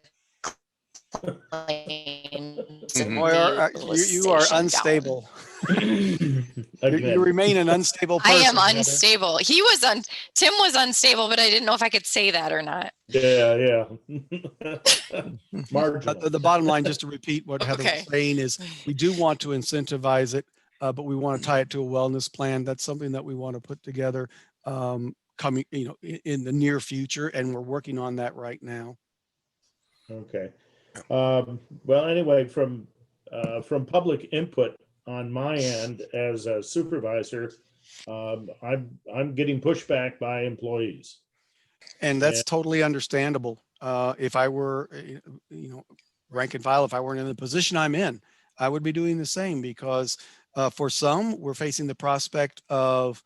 claims and Boy, you are utilization down. unstable. You Again. remain an unstable I person. am Heather. unstable. Tim was unstable, but I didn't know if I could say that or not. Yeah. Marginal. The bottom line, just to repeat what Heather Okay. was saying, is we do want to incentivize it, but we want to tie it to a wellness plan. That's something that we want to put together coming, in the near future, and we're working on that right now. Okay. Well, anyway, from public input on my end as a supervisor, I'm getting pushback by employees. And that's totally understandable. If I were, rank and file, if I weren't in the position I'm in, I would be doing the same, because for some, we're facing the prospect of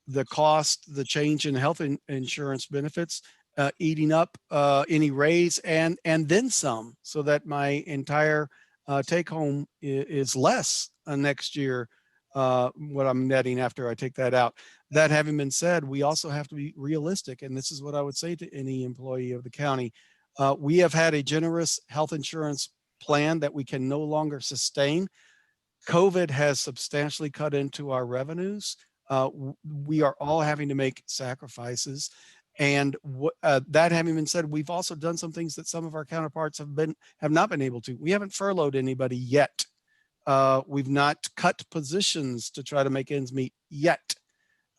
the cost, the change in health insurance benefits, eating up any raise and then some, so that my entire take home is less next year, what I'm netting after I take that out. That having been said, we also have to be realistic. And this is what I would say to any employee of the county. We have had a generous health insurance plan that we can no longer sustain. COVID has substantially cut into our revenues. We are all having to make sacrifices. And that having been said, we've also done some things that some of our counterparts have not been able to. We haven't furloughed anybody yet. We've not cut positions to try to make ends meet yet.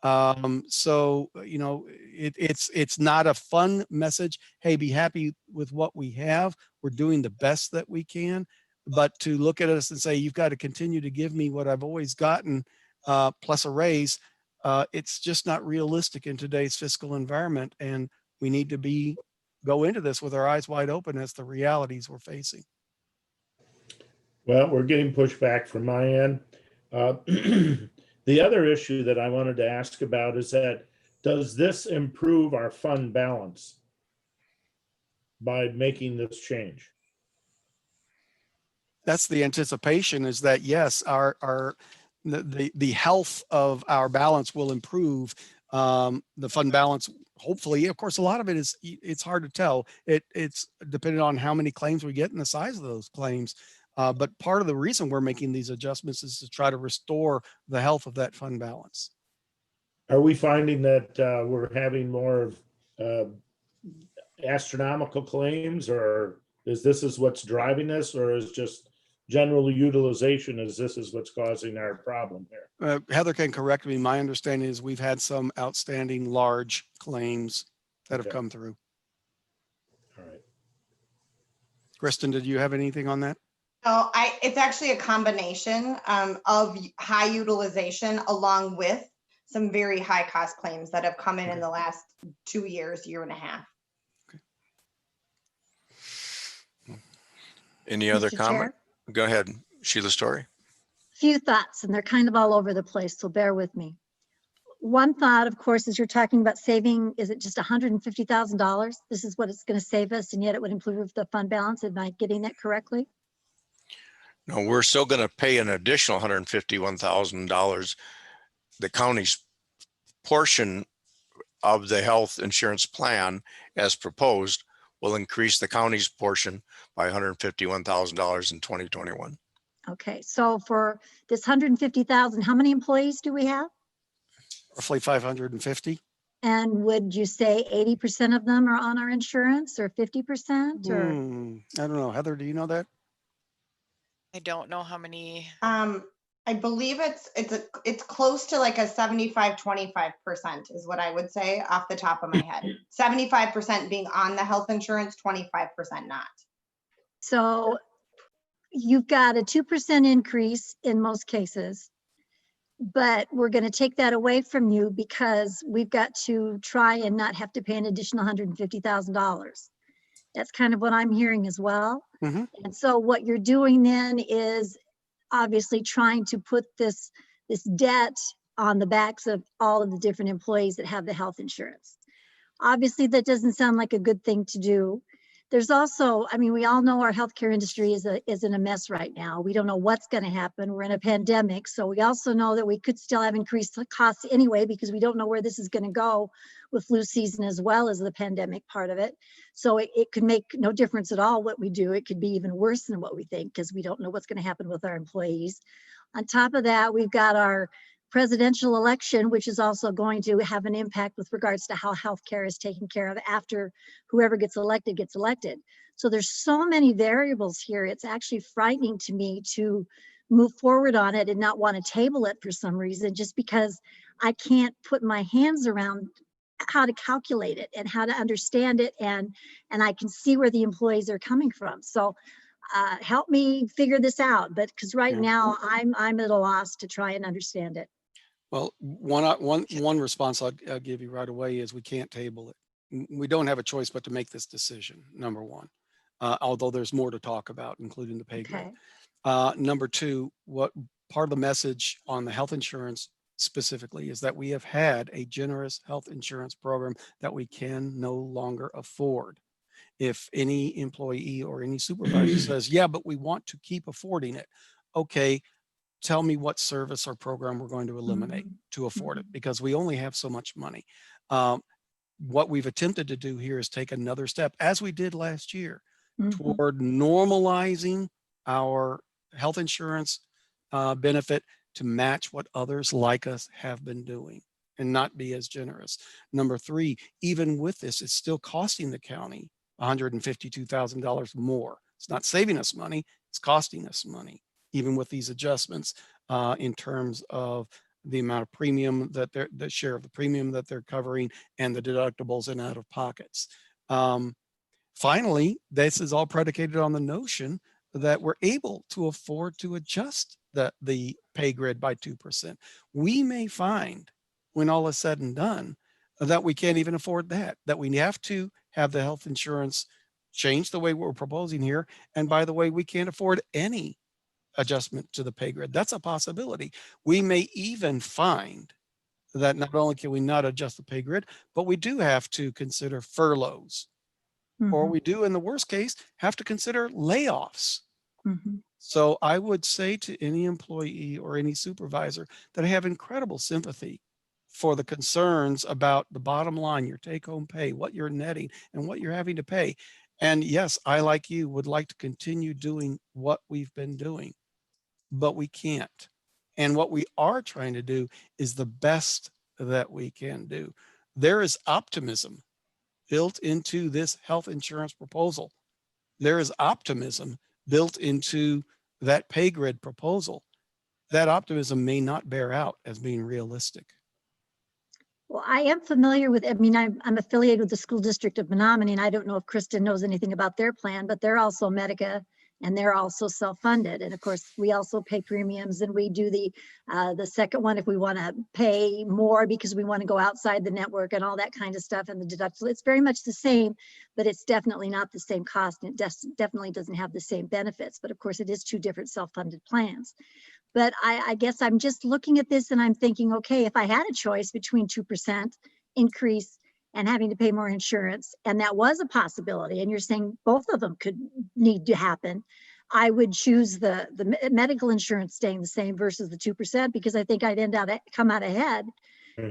So, it's not a fun message. Hey, be happy with what we have. We're doing the best that we can. But to look at us and say, you've got to continue to give me what I've always gotten, plus a raise, it's just not realistic in today's fiscal environment. And we need to go into this with our eyes wide open as the realities we're facing. Well, we're getting pushback from my end. The other issue that I wanted to ask about is that, does this improve our fund balance by making this change? That's the anticipation, is that yes, the health of our balance will improve. The fund balance, hopefully. Of course, a lot of it it's hard to tell. It's dependent on how many claims we get and the size of those claims. But part of the reason we're making these adjustments is to try to restore the health of that fund balance. Are we finding that we're having more astronomical claims, or is this what's driving this, or is just general utilization is what's causing our problem here? Heather can correct me. My understanding is we've had some outstanding large claims that have come through. All right. Kristen, did you have anything on that? No, it's actually a combination of high utilization along with some very high cost claims that have come in the last 2 years, year and a half. Any other Mr. comment? Chair? Go ahead, Sheila Story. Few thoughts, and they're kind of all over the place, so bear with me. One thought, of course, is you're talking about saving, is it just $150,000? This is what it's going to save us, and yet it would improve the fund balance. Am I getting that correctly? No, we're still going to pay an additional $151,000. The county's portion of the health insurance plan, as proposed, will increase the county's portion by $151,000 in 2021. Okay, so for this 150,000, how many employees do we have? Roughly 550. And would you say 80% of them are on our insurance, or 50%? Or I don't know. Heather, do you know that? I don't know how many. I believe it's close to like a 75-25% is what I would say off the top of my head. 75% being on the health insurance, 25% not. So you've got a 2% increase in most cases. but we're going to take that away from you because we've got to try and not have to pay an additional $150,000. That's kind of what I'm hearing as well. Mhm. And so what you're doing then is obviously trying to put this debt on the backs of all of the different employees that have the health insurance. Obviously, that doesn't sound like a good thing to do. There's also, I mean, we all know our healthcare industry is in a mess right now. We don't know what's going to happen. We're in a pandemic. So we also know that we could still have increased costs anyway, because we don't know where this is going to go with flu season as well as the pandemic part of it. So it could make no difference at all what we do. It could be even worse than what we think because we don't know what's going to happen with our employees. On top of that, we've got our presidential election, which is also going to have an impact with regards to how healthcare is taken care of after whoever gets elected gets elected. So there's so many variables here. It's actually frightening to me to move forward on it and not want to table it for some reason, just because I can't put my hands around how to calculate it and how to understand it, and I can see where the employees are coming from. So help me figure this out, but because right Yeah. now I'm at a loss to try and understand it. Well, one response I'll give you right away is we can't table it. We don't have a choice but to make this decision, number one, although there's more to talk about, including the pay grade. Number two, what part of the message on the health insurance specifically is that we have had a generous health insurance program that we can no longer afford. If any employee or any supervisor says, yeah, but we want to keep affording it. Okay, tell me what service or program we're going to eliminate to afford it, because we only have so much money. What we've attempted to do here is take another step, as we did last year, toward normalizing our health insurance benefit to match what others like us have been doing and not be as generous. Number three, even with this, it's still costing the county $152,000 more. It's not saving us money, it's costing us money, even with these adjustments in terms of the amount of premium that the share of the premium that they're covering and the deductibles and out of pockets. Finally, this is all predicated on the notion that we're able to afford to adjust the pay grid by 2%. We may find when all is said and done that we can't even afford that we have to have the health insurance change the way we're proposing here. And by the way, we can't afford any adjustment to the pay grid. That's a possibility. We may even find that not only can we not adjust the pay grid, but we do have to consider furloughs, or we do, in the worst case, have to consider layoffs. So I would say to any employee or any supervisor that I have incredible sympathy for the concerns about the bottom line, your take-home pay, what you're netting, and what you're having to pay. And yes, I, like you, would like to continue doing what we've been doing, but we can't. And what we are trying to do is the best that we can do. There is optimism built into this health insurance proposal. There is optimism built into that pay grid proposal. That optimism may not bear out as being realistic. Well, I am familiar with, I mean, I'm affiliated with the school district of Menominee, and I don't know if Kristen knows anything about their plan, but they're also Medica and they're also self-funded. And of course, we also pay premiums, and we do the second one if we want to pay more because we want to go outside the network and all that kind of stuff, and the deductible. It's very much the same, but it's definitely not the same cost. And it definitely doesn't have the same benefits. But of course, it is two different self-funded plans. But I guess I'm just looking at this and I'm thinking, okay, if I had a choice between 2% increase and having to pay more insurance, and that was a possibility, and you're saying both of them could need to happen, I would choose the medical insurance staying the same versus the 2%, because I think I'd come out ahead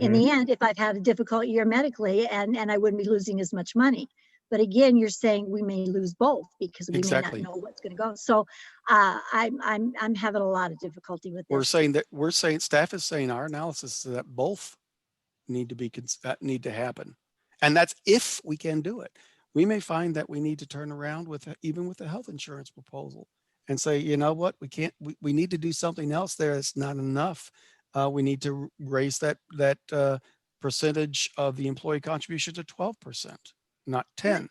in the end if I've had a difficult year medically, and I wouldn't be losing as much money. But again, you're saying we may lose both because we may not know what's going to go. So I'm having a lot of difficulty with this. We're saying staff is saying our analysis is that both need to happen, and that's if we can do it. We may find that we need to turn around even with the health insurance proposal and say, you know what, we can't. We need to do something else there. It's not enough. We need to raise that percentage of the employee contribution to 12%. Not 10.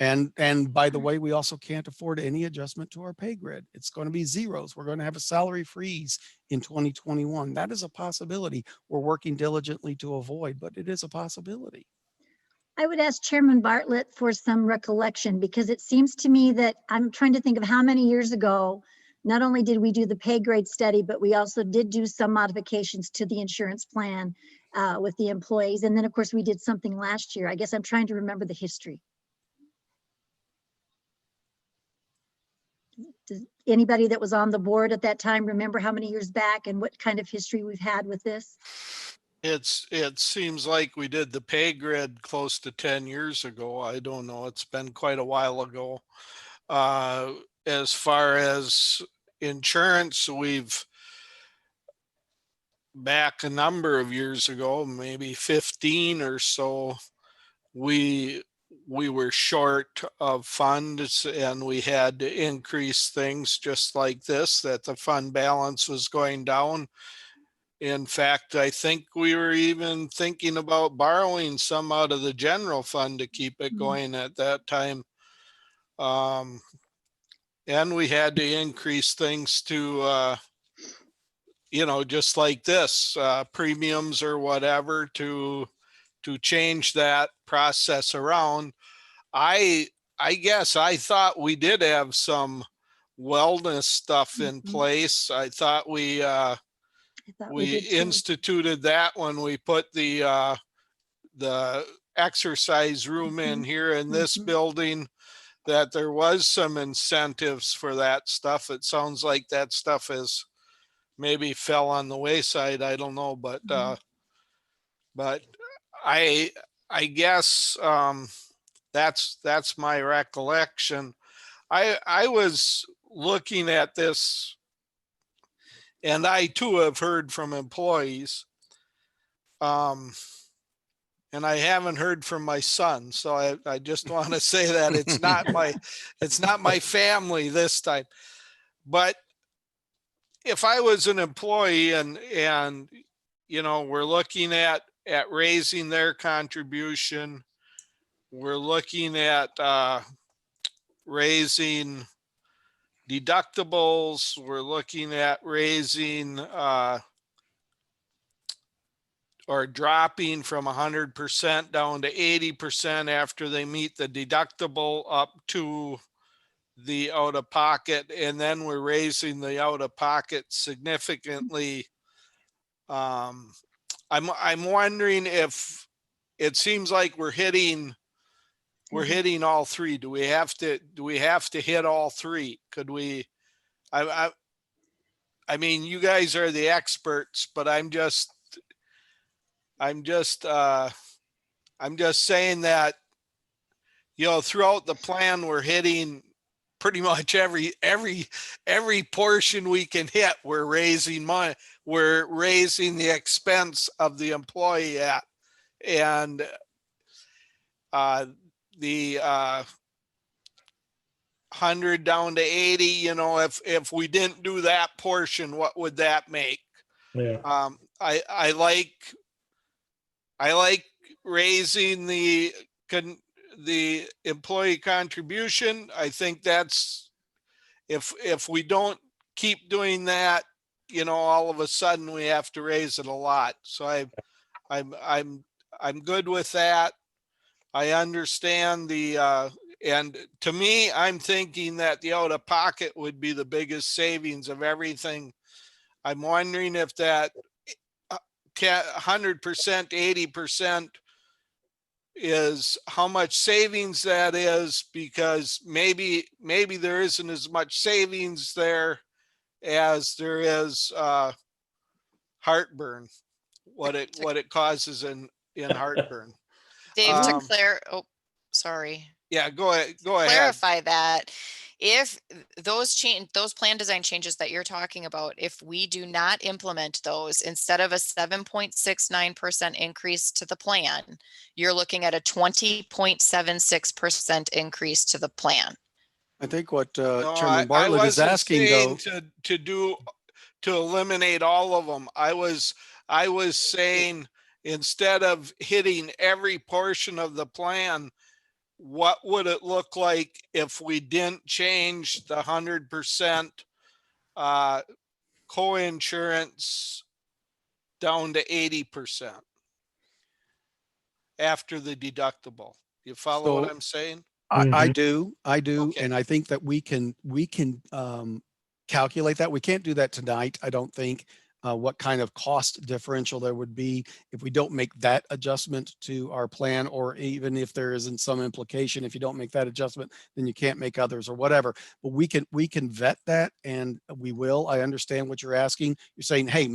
And by the way, we also can't afford any adjustment to our pay grid. It's going to be zeros. We're going to have a salary freeze in 2021. That is a possibility. We're working diligently to avoid, but it is a possibility. I would ask Chairman Bartlett for some recollection, because it seems to me that I'm trying to think of how many years ago, not only did we do the pay grade study, but we also did do some modifications to the insurance plan with the employees. And then of course we did something last year. I guess I'm trying to remember the history. Does anybody that was on the board at that time remember how many years back and what kind of history we've had with this? It seems like we did the pay grid close to 10 years ago. I don't know. It's been quite a while ago. As far as insurance, we've back a number of years ago, maybe 15 or so, we were short of funds and we had to increase things just like this, that the fund balance was going down. In fact, I think we were even thinking about borrowing some out of the general fund to keep it going at that time. And we had to increase things to, just like this, premiums or whatever to change that process around. I guess I thought we did have some wellness stuff in place. I thought we instituted that when we put the exercise room in here in this building, that there was some incentives for that stuff. It sounds like that stuff has maybe fell on the wayside. I don't know, but I guess that's my recollection. I was looking at this, and I too have heard from employees, and I haven't heard from my son. So I just want to say that it's not my family this time. But if I was an employee and we're looking at raising their contribution, we're looking at raising deductibles, we're looking at raising or dropping from 100% down to 80% after they meet the deductible up to the out of pocket, and then we're raising the out of pocket significantly. I'm wondering if it seems like we're hitting all three. Do we have to hit all three? Could we? I mean, you guys are the experts, but I'm just saying that, throughout the plan, we're hitting pretty much every portion we can hit. We're raising money. We're raising the expense of the employee at, and the 100 down to 80. If we didn't do that portion, what would that make? Yeah. I like raising the employee contribution. I think that's, if we don't keep doing that, all of a sudden we have to raise it a lot. So I'm good with that. I understand and to me, I'm thinking that the out of pocket would be the biggest savings of everything. I'm wondering if that 100%, 80% is how much savings that is, because maybe there isn't as much savings there as there is heartburn, what it causes in heartburn. Dave, sorry. Yeah, go ahead. Clarify that. If those plan design changes that you're talking about, if we do not implement those, instead of a 7.69% increase to the plan, you're looking at a 20.76% increase to the plan. I think what Chairman Bartlett is asking, though, to eliminate all of them. I was saying, instead of hitting every portion of the plan, what would it look like if we didn't change the 100% co-insurance down to 80% after the deductible? You follow what So- I'm saying? I Mhm. do, Okay. and I think that we can calculate that. We can't do that tonight, I don't think. What kind of cost differential there would be if we don't make that adjustment to our plan, or even if there isn't some implication, if you don't make that adjustment, then you can't make others or whatever. But we can vet that, and we will. I understand what you're asking. You're saying, hey,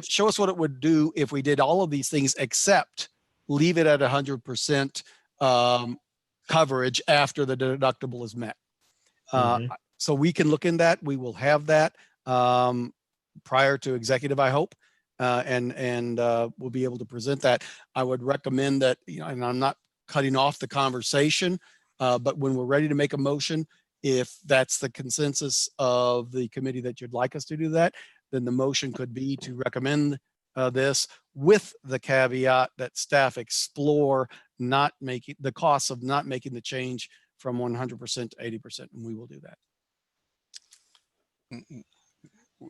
show us what it would do if we did all of these things except leave it at 100% coverage after the deductible is met. Mhm. So we can look in that. We will have that prior to executive, I hope, and we'll be able to present that. I would recommend that, and I'm not cutting off the conversation, but when we're ready to make a motion, if that's the consensus of the committee that you'd like us to do that, then the motion could be to recommend this with the caveat that staff explore not making the costs of not making the change from 100% to 80%, and we will do that.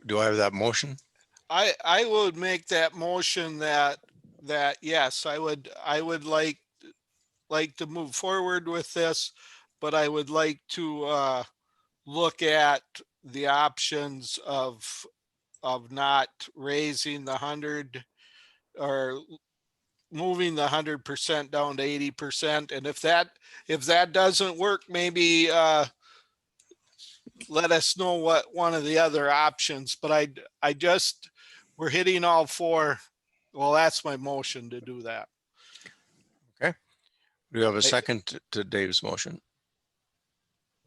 Do I have that motion? I would make that motion that yes, I would like to move forward with this, but I would like to look at the options of not raising the 100 or moving the 100% down to 80%. And if that doesn't work, maybe let us know what one of the other options. But we're hitting all four. Well, that's my motion to do that. Okay. Do you have a second to Dave's motion?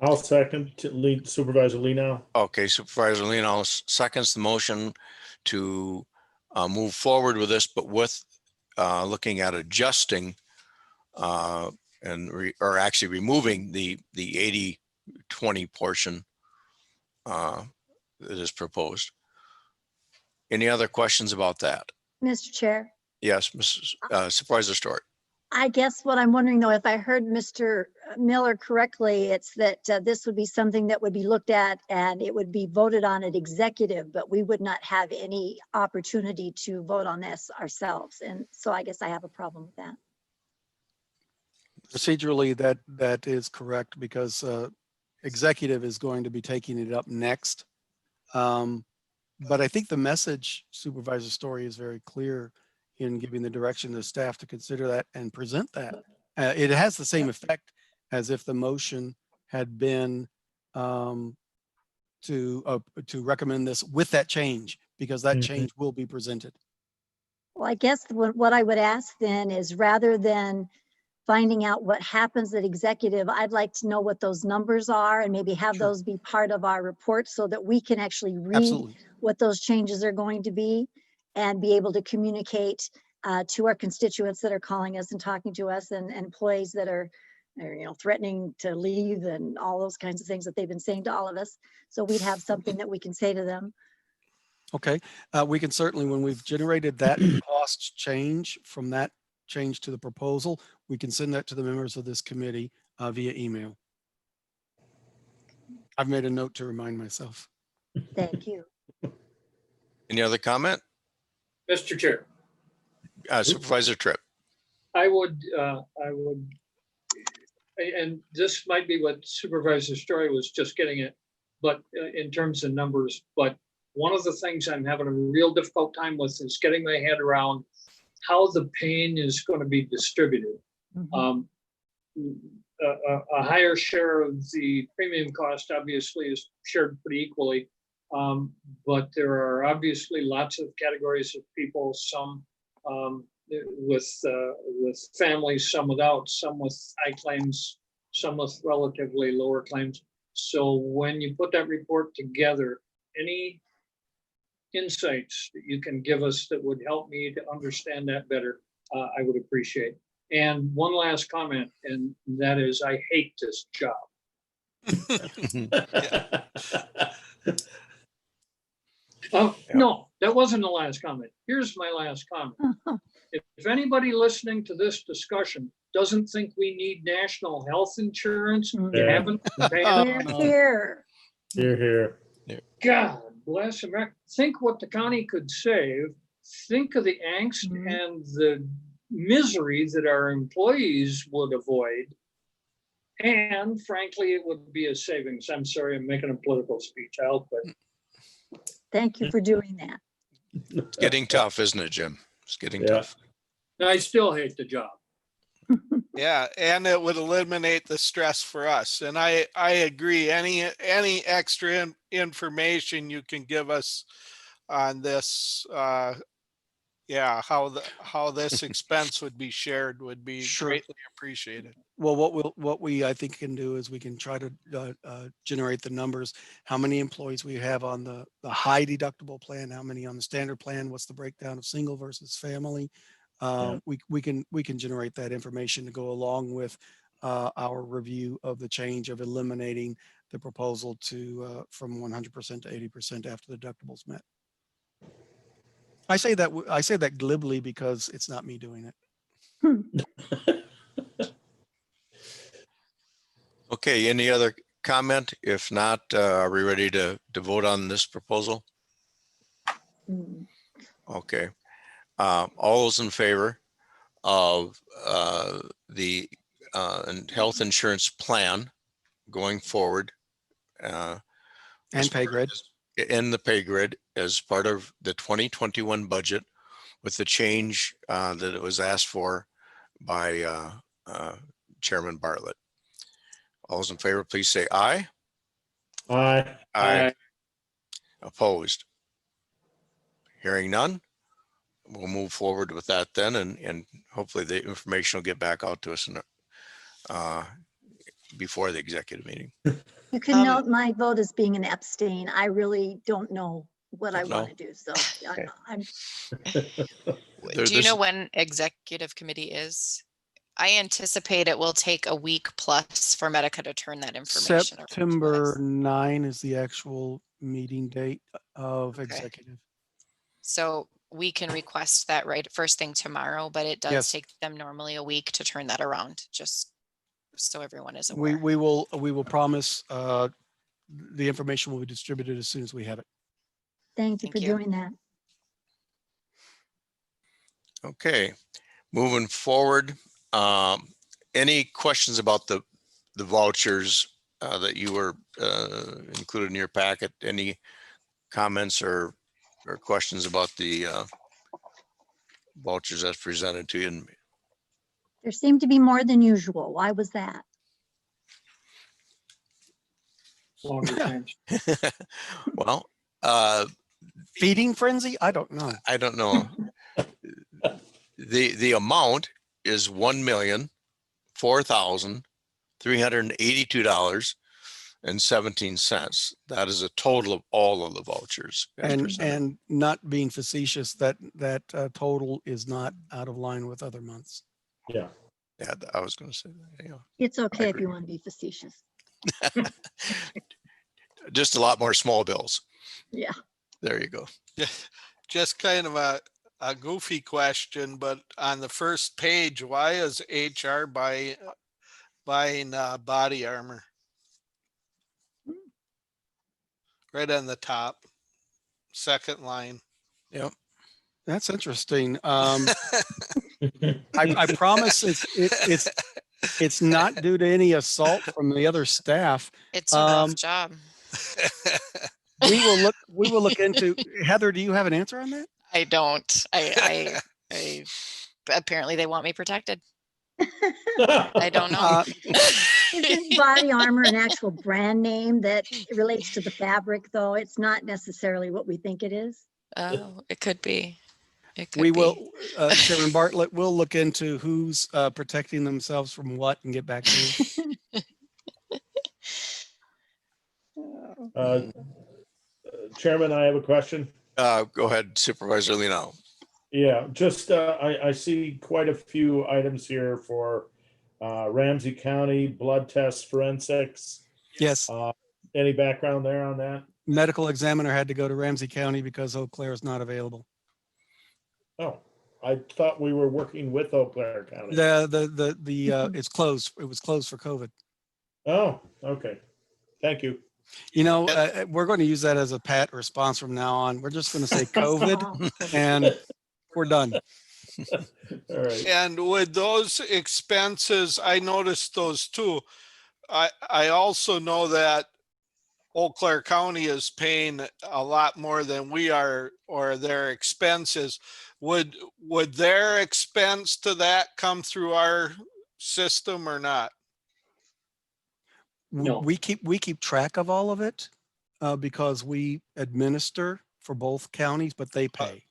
I'll second to lead Supervisor Lee now. Okay, Supervisor Leno seconds the motion to move forward with this, but with looking at adjusting or actually removing the 80-20 portion that is proposed. Any other questions about that? Mr. Chair, Yes, Mrs. Supervisor Stewart. I guess what I'm wondering though, if I heard Mr. Miller correctly, it's that this would be something that would be looked at and it would be voted on at executive, but we would not have any opportunity to vote on this ourselves. And so I guess I have a problem with that. Procedurally, that is correct, because executive is going to be taking it up next. But I think the message, Supervisor Story, is very clear in giving the direction to staff to consider that and present that. It has the same effect as if the motion had been to recommend this with that change, because that change will be presented. Well, I guess what I would ask then is, rather than finding out what happens at executive, I'd like to know what those numbers are and maybe have those be part of our report so that we can actually read what those changes are going to be and be able to communicate to our constituents that are calling us and talking to us, and employees that are threatening to leave and all those kinds of things that they've been saying to all of us. So we'd have something that we can say to them. Okay, we can certainly, when we've generated that cost change from that change to the proposal, we can send that to the members of this committee via email. I've made a note to remind myself. Thank you. Any other comment? Mr. Chair. Supervisor Tripp. I would, and this might be what Supervisor Story was just getting at, but in terms of numbers, but one of the things I'm having a real difficult time with is getting my head around how the pain is going to be distributed. A higher share of the premium cost obviously is shared pretty equally, but there are obviously lots of categories of people, some with families, some without, some with high claims, some with relatively lower claims. So when you put that report together, any insights that you can give us that would help me to understand that better, I would appreciate. And one last comment, and that is, I hate this job. No, that wasn't the last comment. Here's my last comment. if anybody listening to this discussion doesn't think we need national health insurance, you Yeah. haven't been paying Oh, Here, attention. here. Here, here. God bless America. Think what the county could save. Think of the angst and the misery that our employees would avoid. And frankly, it would be a savings. I'm sorry, I'm making a political speech. I'll quit. Thank you for doing that. It's getting tough, isn't it, Jim? It's getting Yeah. tough. I still hate the job. Yeah, and it would eliminate the stress for us. And I agree. Any extra information you can give us on this, yeah, how this expense would be shared would be Sure. greatly appreciated. Well, what we I think can do is we can try to generate the numbers, how many employees we have on the high deductible plan, how many on the standard plan, what's the breakdown of single versus family. We can generate that information to go along with our review of the change of eliminating the proposal to from 100% to 80% after the deductibles met. I say that glibly because it's not me doing it. Okay, any other comment? If not, are we ready to vote on this proposal? Okay. All those in favor of the health insurance plan going forward And pay grid. in the pay grid as part of the 2021 budget with the change that it was asked for by Chairman Bartlett. All those in favor, please say aye. Aye. Aye. Opposed? Hearing none, we'll move forward with that then, and hopefully the information will get back out to us before the executive meeting. You can note my vote as being an abstain. I really don't know what I Don't know. want to do, so I'm. Do you know when executive committee is? I anticipate it will take a week plus for Medica to turn that information around to September us. 9 is the actual meeting date of Okay. executive. So we can request that right first thing tomorrow, but it does Yes. take them normally a week to turn that around, just so everyone is aware. We will promise the information will be distributed as soon as we have it. Thank you for doing that. Okay, moving forward. Any questions about the vouchers that you were included in your packet? Any comments or questions about the vouchers as presented to you? There seemed to be more than usual. Why was that? Well, feeding frenzy? I don't know. I don't know. The amount is $1,004,382.17. That is a total of all of the vouchers. And not being facetious, that total is not out of line with other months. Yeah. Yeah, I was going to say that. Yeah. It's okay if you want to be facetious. Just a lot more small bills. Yeah. There you go. Just kind of a goofy question, but on the first page, why is HR buying body armor? Right on the top, second line. Yep. That's interesting. I promise it's not due to any assault from the other staff. It's a rough job. We will look into. Heather, do you have an answer on that? I don't. I apparently they want me protected. I don't know. Isn't body armor an actual brand name that relates to the fabric, though? It's not necessarily what we think it is. Oh, it could be. Will, Chairman Bartlett, we'll look into who's protecting themselves from what and get back to you. Chairman, I have a question. Go ahead, Supervisor Lino. Yeah, just I see quite a few items here for Ramsey County blood tests, forensics. Yes. Any background there on that? Medical examiner had to go to Ramsey County because Eau Claire is not available. Oh, I thought we were working with Eau Claire County. It's closed. It was closed for COVID. Oh, okay. Thank you. You know, we're going to use that as a pat response from now on. We're just going to say COVID and we're done. All right. And with those expenses, I noticed those too. I also know that Eau Claire County is paying a lot more than we are, or their expenses. Would their expense to that come through our system or not? No. We keep track of all of it because we administer for both counties, but they pay.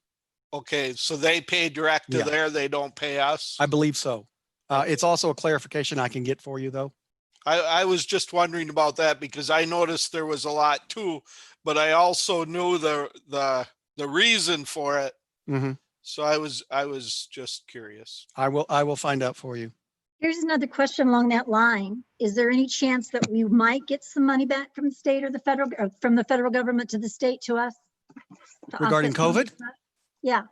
Okay, so they pay direct to Yeah. there, they don't pay us? I believe so. It's also a clarification I can get for you though. I was just wondering about that because I noticed there was a lot too, but I also knew the reason for it. Mhm. So I was just curious. I will find out for you. Here's another question along that line. Is there any chance that we might get some money back from the state or the federal, or from the federal government to the state to us? to Regarding offset some of COVID? this cost? Yeah.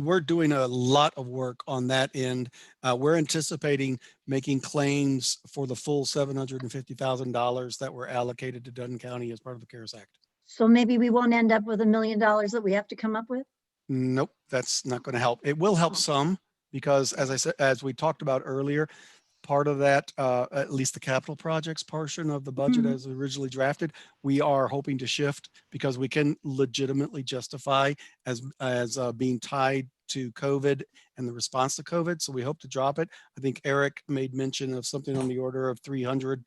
We're doing a lot of work on that end. We're anticipating making claims for the full $750,000 that were allocated to Dunn County as part of the CARES Act. So maybe we won't end up with $1 million that we have to come up with? Nope, that's not going to help. It will help some because as I said, as we talked about earlier, part of that, at least the capital projects portion of the budget Mhm. as originally drafted, we are hoping to shift because we can legitimately justify as being tied to COVID and the response to COVID. So we hope to drop it. I think Eric made mention of something on the order of $300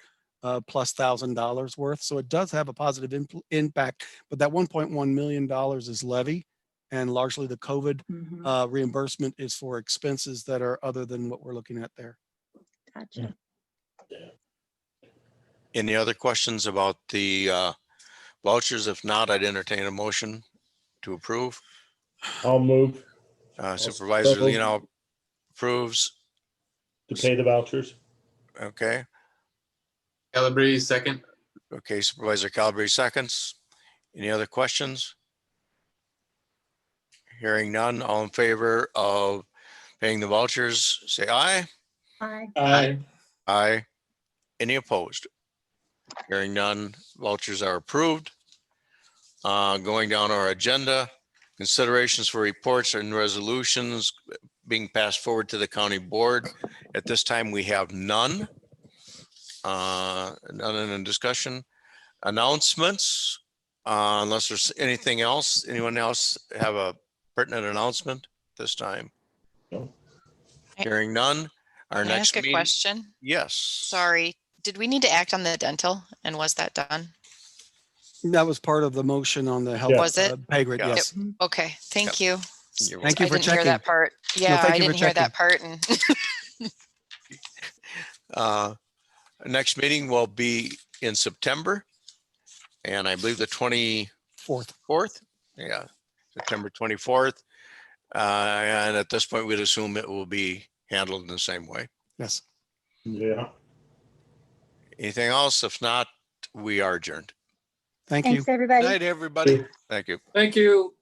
plus $1,000 worth. So it does have a positive impact, but that $1.1 million is levy. And largely the COVID Mhm. reimbursement is for expenses that are other than what we're looking at there. Gotcha. Any other questions about the vouchers? If not, I'd entertain a motion to approve. I'll move Supervisor so moved. Leno approves. To pay the vouchers. Okay. Calabrese, second. Okay, Supervisor Calabrese seconds. Any other questions? Hearing none, all in favor of paying the vouchers, say aye. Aye. Aye. Aye. Any opposed? Hearing none, vouchers are approved. Going down our agenda, considerations for reports and resolutions being passed forward to the county board. At this time, we have none. None in discussion. Announcements, unless there's anything else. Anyone else have a pertinent announcement this time? No. Hearing none. Our Can I next ask a meeting. question? Yes. Sorry, did we need to act on the dental and was that done? That was part of the motion on the health. Yeah. Was it? Pay grade, Yeah. yes. Okay, thank you. You're Thank you I for didn't hear checking. that part. Yeah, thank I you for didn't hear that part and Next meeting will be in September. And I believe the 24th. Yeah, September 24th. And at this point, we'd assume it will be handled in the same way. Yes. Yeah. Anything else? If not, we are adjourned. Thank you. Thanks, everybody. night, everybody. Thank you. Thank you.